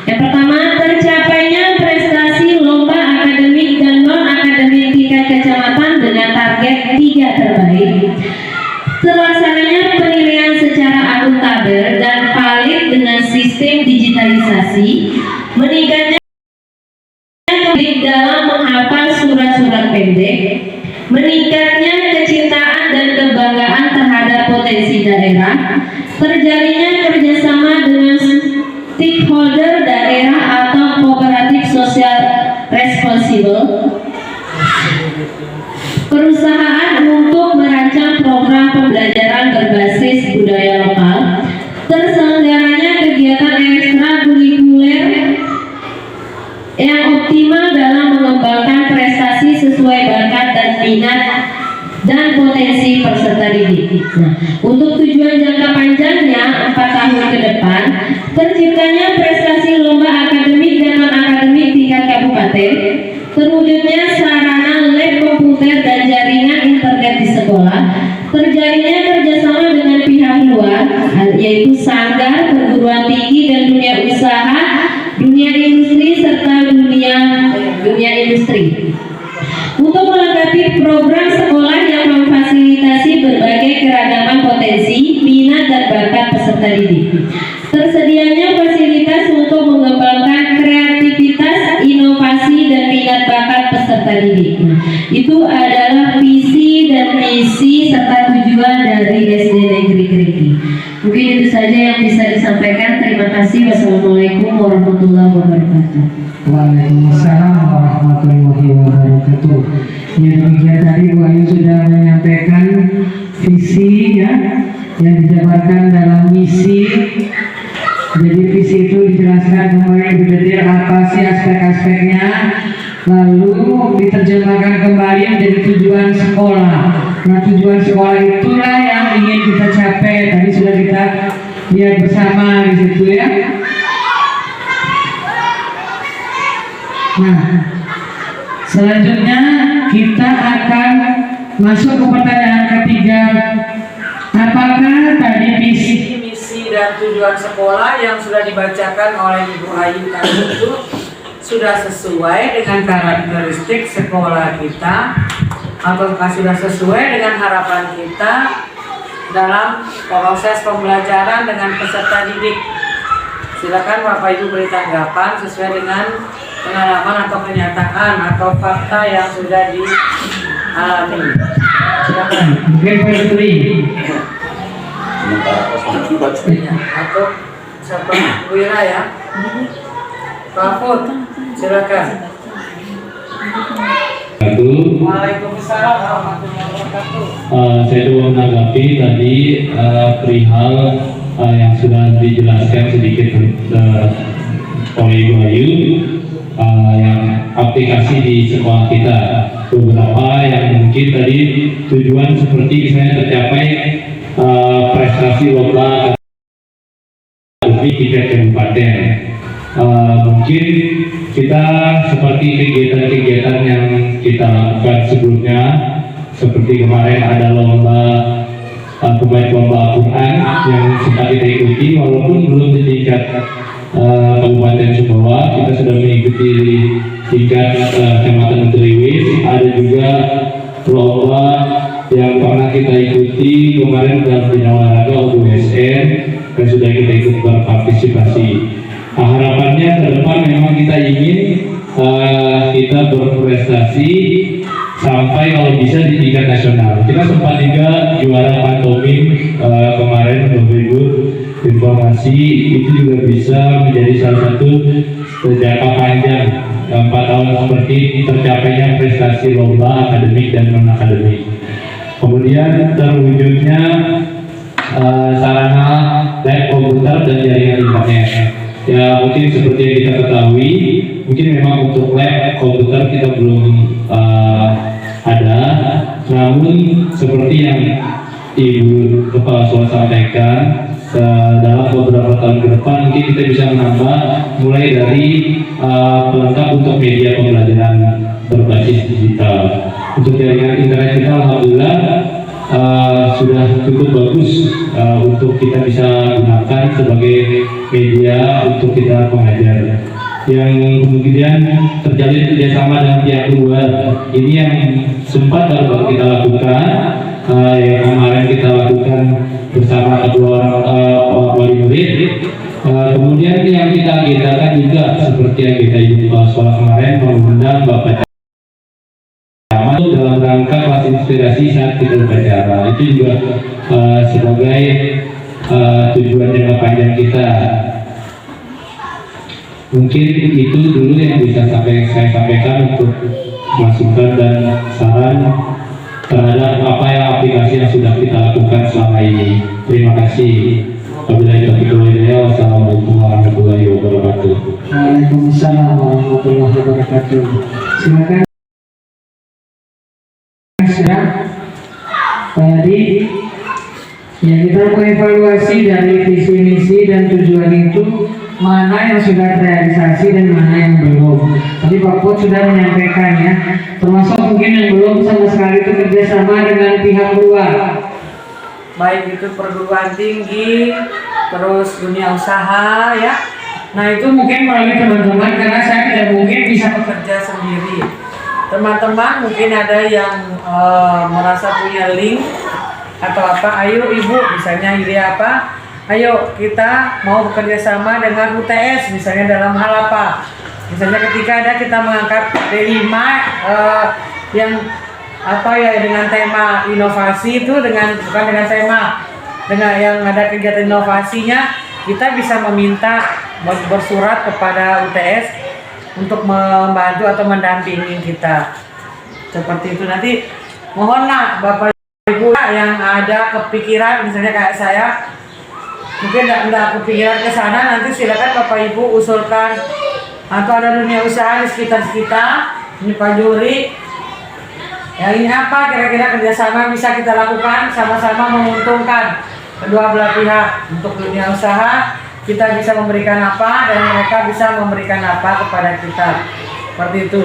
yang pertama tercapainya prestasi lomba akademik dan non-akademik tingkat kecamatan dengan target 3 terbaik. Terlaksananya penilaian secara akuntabel dan valid dengan sistem digitalisasi, meningkatnya dalam menghafal surat-surat pendek, meningkatnya kecintaan dan kebanggaan terhadap potensi daerah, terjalinnya kerjasama dengan stakeholder daerah atau kooperatif sosial responsible, perusahaan untuk merancang program pembelajaran berbasis budaya lokal, terselenggaranya kegiatan ekstrakurikuler yang optimal dalam mengembangkan prestasi sesuai bakat dan minat dan potensi peserta didik. Nah, untuk tujuan jangka panjangnya 4 tahun ke depan, terciptanya prestasi lomba akademik dan non-akademik tingkat kabupaten, terwujudnya sarana lab komputer dan jaringan internet di sekolah, terjalinnya kerjasama dengan pihak luar, yaitu sanggar, perguruan tinggi dan dunia usaha, dunia industri serta dunia industri. Untuk melengkapi program sekolah yang memfasilitasi berbagai keragaman potensi, minat dan bakat peserta didik, tersedianya fasilitas untuk mengembangkan kreativitas, inovasi dan minat bakat peserta didik. Itu adalah visi dan misi serta tujuan dari SD Negeri Kriki. Mungkin itu saja yang bisa disampaikan. Terima kasih. Wassalamualaikum warahmatullahi wabarakatuh. Waalaikumsalam warahmatullahi wabarakatuh. Ya, demikian tadi Bu Ayu sudah menyampaikan visi ya yang dijabarkan dalam misi. Jadi visi itu dijelaskan kembali lebih detail apa sih aspek-aspeknya, lalu diterjemahkan kembali menjadi tujuan sekolah. Nah, tujuan sekolah itulah yang ingin kita capai. Tadi sudah kita lihat bersama di situ ya. Nah, selanjutnya kita akan masuk ke pertanyaan ketiga. Apakah tadi Visi, misi, dan tujuan sekolah yang sudah dibacakan oleh Ibu Ayu tadi itu sudah sesuai dengan karakteristik sekolah kita, ataukah sudah sesuai dengan harapan kita dalam proses pembelajaran dengan peserta didik? Silakan Bapak Ibu beri tanggapan sesuai dengan pengalaman atau kenyataan atau fakta yang sudah dialami. Silakan. Mungkin Febri Atau siapa? Bu Ira ya. Pak Fud, silakan. Waalaikumsalam warahmatullahi wabarakatuh. Saya coba menanggapi tadi perihal yang sudah dijelaskan sedikit oleh Ibu Ayu, yang aplikasi di sekolah kita. Beberapa yang mungkin tadi tujuan seperti misalnya tercapai prestasi lomba akademik tingkat kabupaten. Mungkin kita seperti kegiatan-kegiatan yang kita lakukan sebelumnya, seperti kemarin ada lomba pemain lomba Al-Quran yang sempat kita ikuti, walaupun belum di tingkat Kabupaten Sumbawa, kita sudah mengikuti di tingkat Kecamatan Teriwis. Ada juga lomba yang pernah kita ikuti kemarin dalam bidang olahraga USN dan sudah kita ikut berpartisipasi. Harapannya ke depan memang kita ingin kita berprestasi sampai kalau bisa di tingkat nasional. Kita sempat juga juara pantomim kemarin, Bapak Ibu, informasi itu juga bisa menjadi salah satu jangka panjang 4 tahun seperti tercapainya prestasi lomba akademik dan non akademik. Kemudian terwujudnya sarana lab komputer dan jaringan internet. Ya mungkin seperti yang kita ketahui, mungkin memang untuk lab komputer kita belum ada, namun seperti yang Ibu Kepala Sekolah sampaikan, dalam beberapa tahun ke depan mungkin kita bisa menambah mulai dari pelengkap untuk media pembelajaran berbasis digital. Untuk jaringan internet kita alhamdulillah sudah cukup bagus untuk kita bisa gunakan sebagai media untuk kita mengajar. Yang kemudian terjalin kerjasama dengan pihak luar, ini yang sempat baru kita lakukan, yang kemarin kita lakukan bersama kedua orang wali murid. Kemudian yang kita agendakan juga seperti yang kita sekolah kemarin mengundang Bapak Camat dalam rangka kelas inspirasi saat kita berbicara. Itu juga sebagai tujuan jangka panjang kita. Mungkin itu dulu yang bisa saya sampaikan untuk masukan dan saran terhadap apa yang aplikasi yang sudah kita lakukan selama ini. Terima kasih. Wassalamualaikum warahmatullahi wabarakatuh. Waalaikumsalam warahmatullahi wabarakatuh. Silakan. Sudah, Pak Hadi. Ya, kita mengevaluasi dari visi misi dan tujuan itu, mana yang sudah terrealisasi dan mana yang belum. Tadi Pak Put sudah menyampaikan ya, termasuk mungkin yang belum sama sekali itu kerjasama dengan pihak luar. Baik itu perguruan tinggi, terus dunia usaha ya. Nah itu mungkin melalui teman-teman, karena saya tidak mungkin bisa bekerja sendiri. Teman-teman mungkin ada yang merasa punya link atau apa, ayo ibu misalnya ide apa, ayo kita mau bekerja sama dengan UTS misalnya dalam hal apa, misalnya ketika ada kita mengangkat D5 yang apa ya dengan tema inovasi itu, dengan bukan dengan tema, dengan yang ada kegiatan inovasinya, kita bisa meminta bersurat kepada UTS untuk membantu atau mendampingi kita seperti itu. Nanti mohonlah Bapak Ibu yang ada kepikiran, misalnya kayak saya mungkin tidak kepikiran ke sana, nanti silakan Bapak Ibu usulkan, atau ada dunia usaha di sekitar kita, ini Pak Juri ya, ini apa kira-kira kerjasama bisa kita lakukan sama-sama menguntungkan kedua belah pihak. Untuk dunia usaha kita bisa memberikan apa dan mereka bisa memberikan apa kepada kita, seperti itu.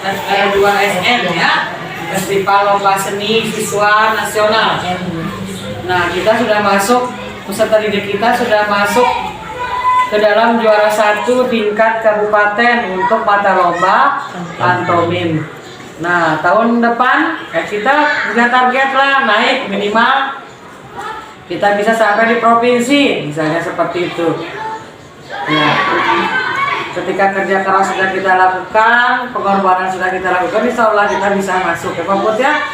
Festival 2SN ya, Festival Lomba Seni Siswa Nasional. Nah kita sudah masuk, peserta didik kita sudah masuk ke dalam juara 1 tingkat kabupaten untuk mata lomba pantomim. Nah tahun depan kita punya target lah, naik minimal kita bisa sampai di provinsi misalnya seperti itu ya. Ketika kerja keras sudah kita lakukan, pengorbanan sudah kita lakukan, insya Allah kita bisa masuk ya Pak Put ya.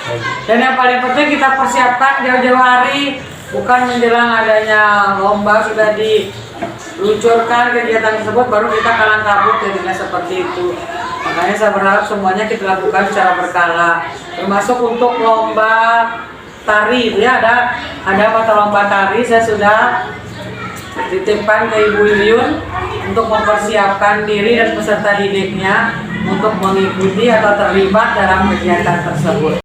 Dan yang paling penting kita persiapkan jauh-jauh hari, bukan menjelang adanya lomba sudah diluncurkan kegiatan tersebut baru kita kalang kabut, jadinya seperti itu. Makanya saya berharap semuanya kita lakukan secara berkala, termasuk untuk lomba tari ya, ada mata lomba tari, saya sudah dititipkan ke Ibu Yuyun untuk mempersiapkan diri dan peserta didiknya untuk mengikuti atau terlibat dalam kegiatan tersebut.